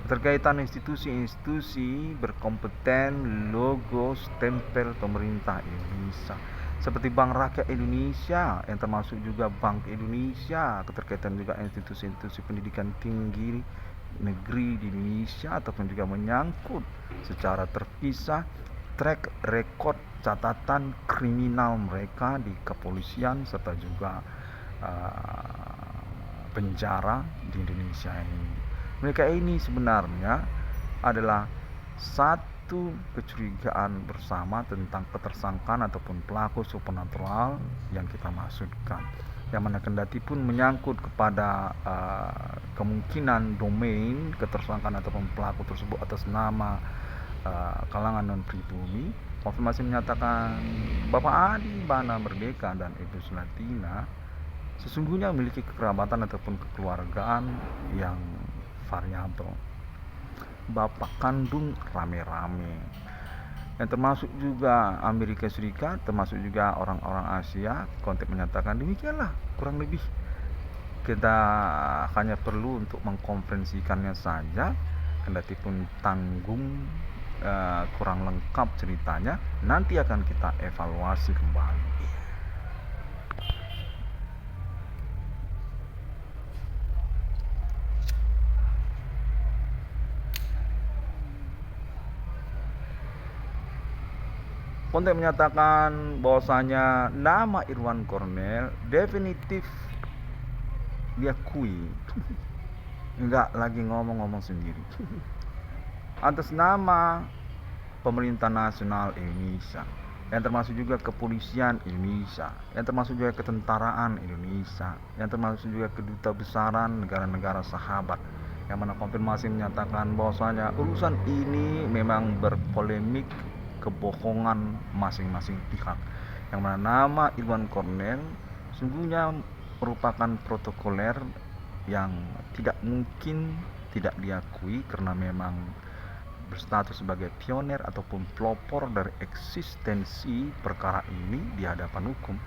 keterkaitan institusi-institusi berkompeten, logo, stempel pemerintah Indonesia seperti Bank Rakyat Indonesia yang termasuk juga Bank Indonesia, keterkaitan juga institusi-institusi pendidikan tinggi negeri di Indonesia ataupun juga menyangkut secara terpisah track record catatan kriminal mereka di kepolisian serta juga penjara di Indonesia ini. Mereka ini sebenarnya adalah satu kecurigaan bersama tentang ketersangkaan ataupun pelaku supernatural yang kita maksudkan, yang mana kendati pun menyangkut kepada kemungkinan domain ketersangkaan ataupun pelaku tersebut atas nama kalangan non pribumi. Konfirmasi menyatakan Bapak Adi Bana Merdeka dan Ibu Sulatina sesungguhnya memiliki kekerabatan ataupun kekeluargaan yang variabel, bapak kandung rame-rame, yang termasuk juga Amerika Serikat, termasuk juga orang-orang Asia. Konteks menyatakan demikianlah kurang lebih. Kita hanya perlu untuk mengkonferensikannya saja, kendati pun tanggung kurang lengkap ceritanya, nanti akan kita evaluasi kembali. Konteks menyatakan bahwasanya nama Irwan Cornel definitif diakui, enggak lagi ngomong-ngomong sendiri, atas nama Pemerintah Nasional Indonesia, yang termasuk juga kepolisian Indonesia, yang termasuk juga ketentaraan Indonesia, yang termasuk juga keduta besaran negara-negara sahabat, yang mana konfirmasi menyatakan bahwasanya urusan ini memang berpolemik kebohongan masing-masing pihak, yang mana nama Irwan Cornel sungguhnya merupakan protokoler yang tidak mungkin tidak diakui karena memang berstatus sebagai pionir ataupun pelopor dari eksistensi perkara ini di hadapan hukum.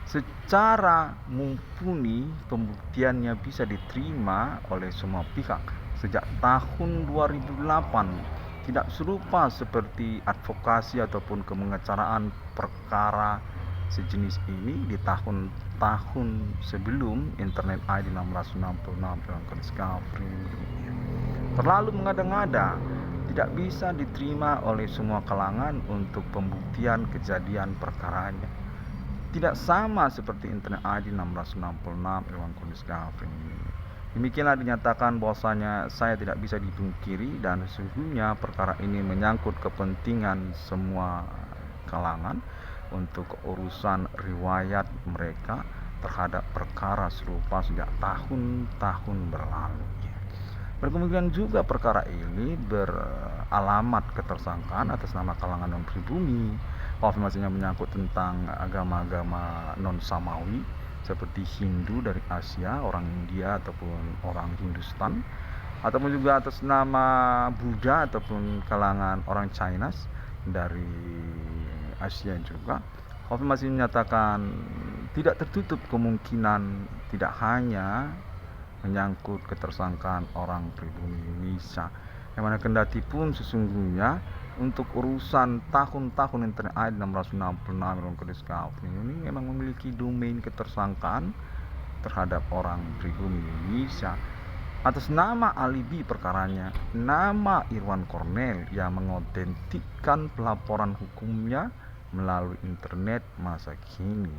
secara mumpuni pembuktiannya bisa diterima oleh semua pihak sejak tahun 2008, tidak serupa seperti advokasi ataupun kemengecaraan perkara sejenis ini di tahun-tahun sebelum Internet ID 1666 dalam Discovery. Terlalu mengada-ngada, tidak bisa diterima oleh semua kalangan untuk pembuktian kejadian perkaranya. Tidak sama seperti Internet ID 1666 Irwan Discovery. Demikianlah dinyatakan bahwasanya saya tidak bisa dipungkiri dan sesungguhnya perkara ini menyangkut kepentingan semua kalangan untuk urusan riwayat mereka terhadap perkara serupa sejak tahun-tahun berlalu. Berkemungkinan juga perkara ini beralamat ketersangkaan atas nama kalangan non-pribumi. Konfirmasinya menyangkut tentang agama-agama non-Samawi seperti Hindu dari Asia, orang India ataupun orang Hindustan, ataupun juga atas nama Buddha ataupun kalangan orang Chinese dari Asia juga. Konfirmasi menyatakan tidak tertutup kemungkinan tidak hanya menyangkut ketersangkaan orang pribumi Indonesia, yang mana kendati pun sesungguhnya untuk urusan tahun-tahun Internet ID 1666 Discovery ini memang memiliki domain ketersangkaan terhadap orang pribumi Indonesia atas nama alibi perkaranya, nama Irwan Cornel yang mengotentikkan pelaporan hukumnya melalui internet masa kini.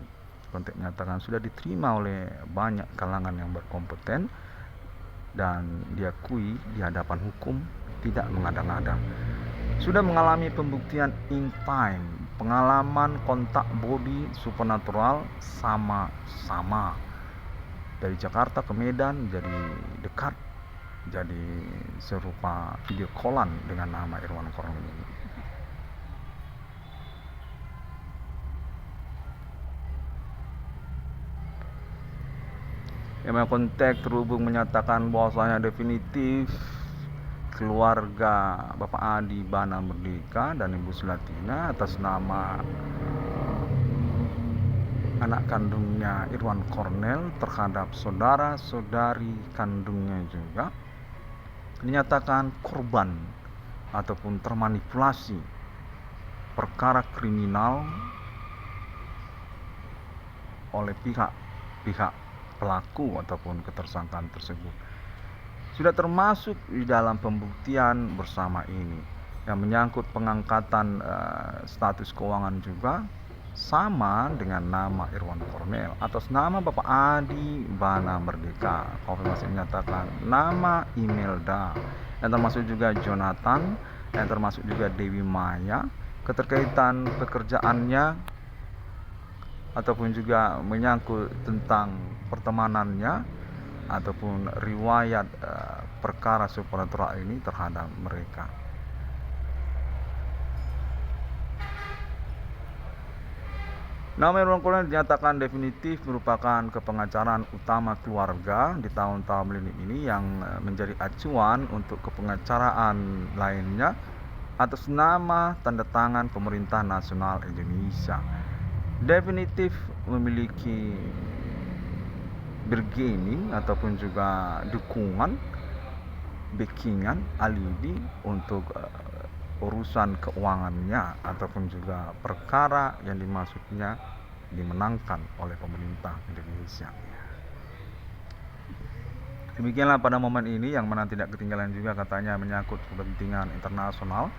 Konteks menyatakan sudah diterima oleh banyak kalangan yang berkompeten dan diakui di hadapan hukum, tidak mengada-ngada. Sudah mengalami pembuktian in time, pengalaman kontak body supernatural sama-sama. Dari Jakarta ke Medan jadi dekat, jadi serupa video callan dengan nama Irwan Cornel ini. Yang konteks terhubung menyatakan bahwasanya definitif keluarga Bapak Adi Bana Merdeka dan Ibu Sulatina atas nama anak kandungnya Irwan Cornel terhadap saudara-saudari kandungnya juga dinyatakan korban ataupun termanipulasi perkara kriminal oleh pihak pelaku ataupun ketersangkaan tersebut. Sudah termasuk di dalam pembuktian bersama ini yang menyangkut pengangkatan status keuangan juga sama dengan nama Irwan Cornel atas nama Bapak Adi Bana Merdeka. Konfirmasi menyatakan nama Imelda yang termasuk juga Jonathan, yang termasuk juga Dewi Maya, keterkaitan pekerjaannya ataupun juga menyangkut tentang pertemanannya ataupun riwayat perkara supernatural ini terhadap mereka. Nama Irwan Cornel dinyatakan definitif merupakan kepengacaraan utama keluarga di tahun-tahun milenium ini yang menjadi acuan untuk kepengacaraan lainnya atas nama tanda tangan Pemerintah Nasional Indonesia. Definitif memiliki bargaining ataupun juga dukungan, backingan, alibi untuk urusan keuangannya ataupun juga perkara yang dimaksudnya dimenangkan oleh pemerintah Indonesia. Demikianlah pada momen ini yang mana tidak ketinggalan juga katanya menyangkut kepentingan internasional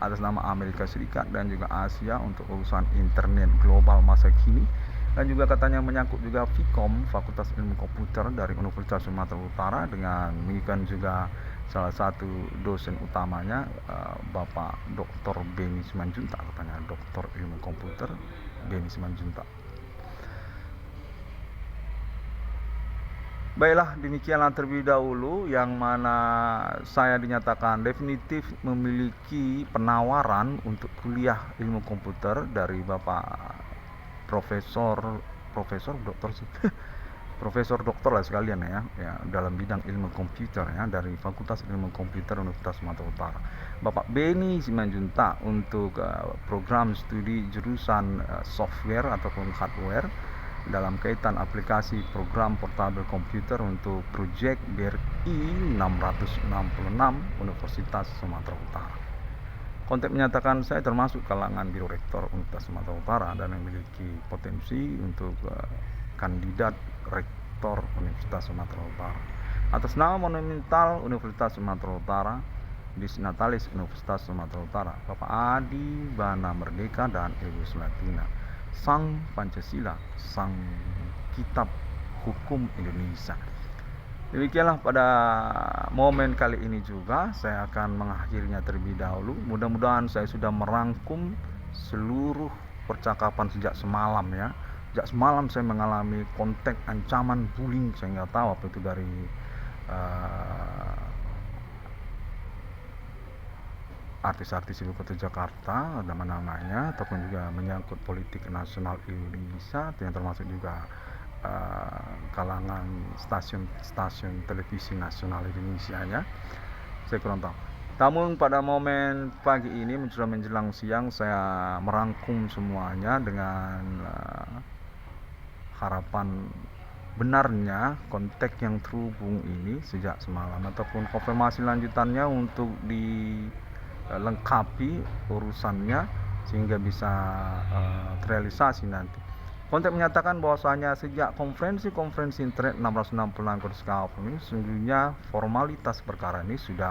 atas nama Amerika Serikat dan juga Asia untuk urusan internet global masa kini, dan juga katanya menyangkut juga Vkom Fakultas Ilmu Komputer dari Universitas Sumatera Utara dengan mengikan juga salah satu dosen utamanya Bapak Dr. Beni Simanjuntak, katanya Dr. Ilmu Komputer Beni Simanjuntak. Baiklah, demikianlah terlebih dahulu yang mana saya dinyatakan definitif memiliki penawaran untuk kuliah ilmu komputer dari Bapak Profesor Doktor lah sekalian ya dalam bidang ilmu komputer ya dari Fakultas Ilmu Komputer Universitas Sumatera Utara, Bapak Beni Simanjuntak untuk program studi jurusan software ataupun hardware dalam kaitan aplikasi program portable komputer untuk proyek BRI 666 Universitas Sumatera Utara. Kontek menyatakan saya termasuk kalangan Biro Rektor Universitas Sumatera Utara dan memiliki potensi untuk kandidat Rektor Universitas Sumatera Utara. Atas nama monumental Universitas Sumatera Utara, Disnatalis Universitas Sumatera Utara, Bapak Adi Bana Merdeka dan Ibu Sulatina, Sang Pancasila, Sang Kitab Hukum Indonesia. Demikianlah pada momen kali ini juga saya akan mengakhirinya terlebih dahulu. Mudah-mudahan saya sudah merangkum seluruh percakapan sejak semalam ya. Sejak semalam saya mengalami kontak ancaman bullying, saya nggak tahu apa itu dari artis-artis ibu kota Jakarta, nama-namanya, ataupun juga menyangkut politik nasional Indonesia, yang termasuk juga kalangan stasiun televisi nasional Indonesia ya. Saya kurang tahu. Namun pada momen pagi ini sudah menjelang siang, saya merangkum semuanya dengan harapan benarnya kontak yang terhubung ini sejak semalam, ataupun konfirmasi lanjutannya untuk dilengkapi urusannya sehingga bisa terrealisasi nanti. Kontak menyatakan bahwasanya sejak konferensi internet 666 Kurskap ini sesungguhnya formalitas perkara ini sudah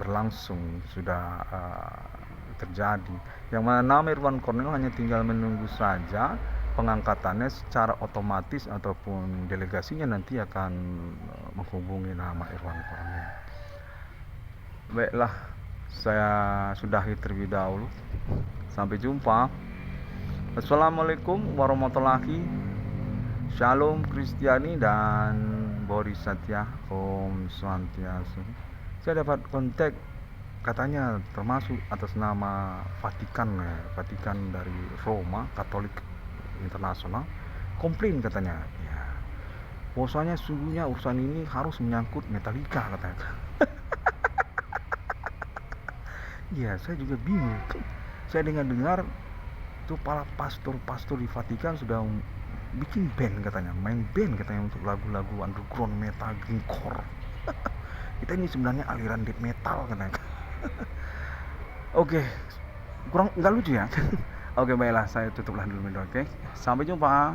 berlangsung, sudah terjadi. Yang mana nama Irwan Cornel hanya tinggal menunggu saja pengangkatannya secara otomatis, ataupun delegasinya nanti akan menghubungi nama Irwan Cornel. Baiklah, saya sudahi terlebih dahulu. Sampai jumpa. Assalamualaikum warahmatullahi, Shalom Kristiani dan Boris Satya, Om Swantiastu. Saya dapat kontak katanya termasuk atas nama Vatikan dari Roma Katolik Internasional, komplain katanya ya, bahwasanya sungguhnya urusan ini harus menyangkut Metallica katanya. Ya, saya juga bingung. Saya dengar itu para pastor di Vatikan sudah bikin band katanya, main band katanya untuk lagu-lagu underground metal grindcore. Kita ini sebenarnya aliran death metal katanya. Oke, kurang nggak lucu ya. Oke, baiklah, saya tutuplah dulu, oke. Sampai jumpa.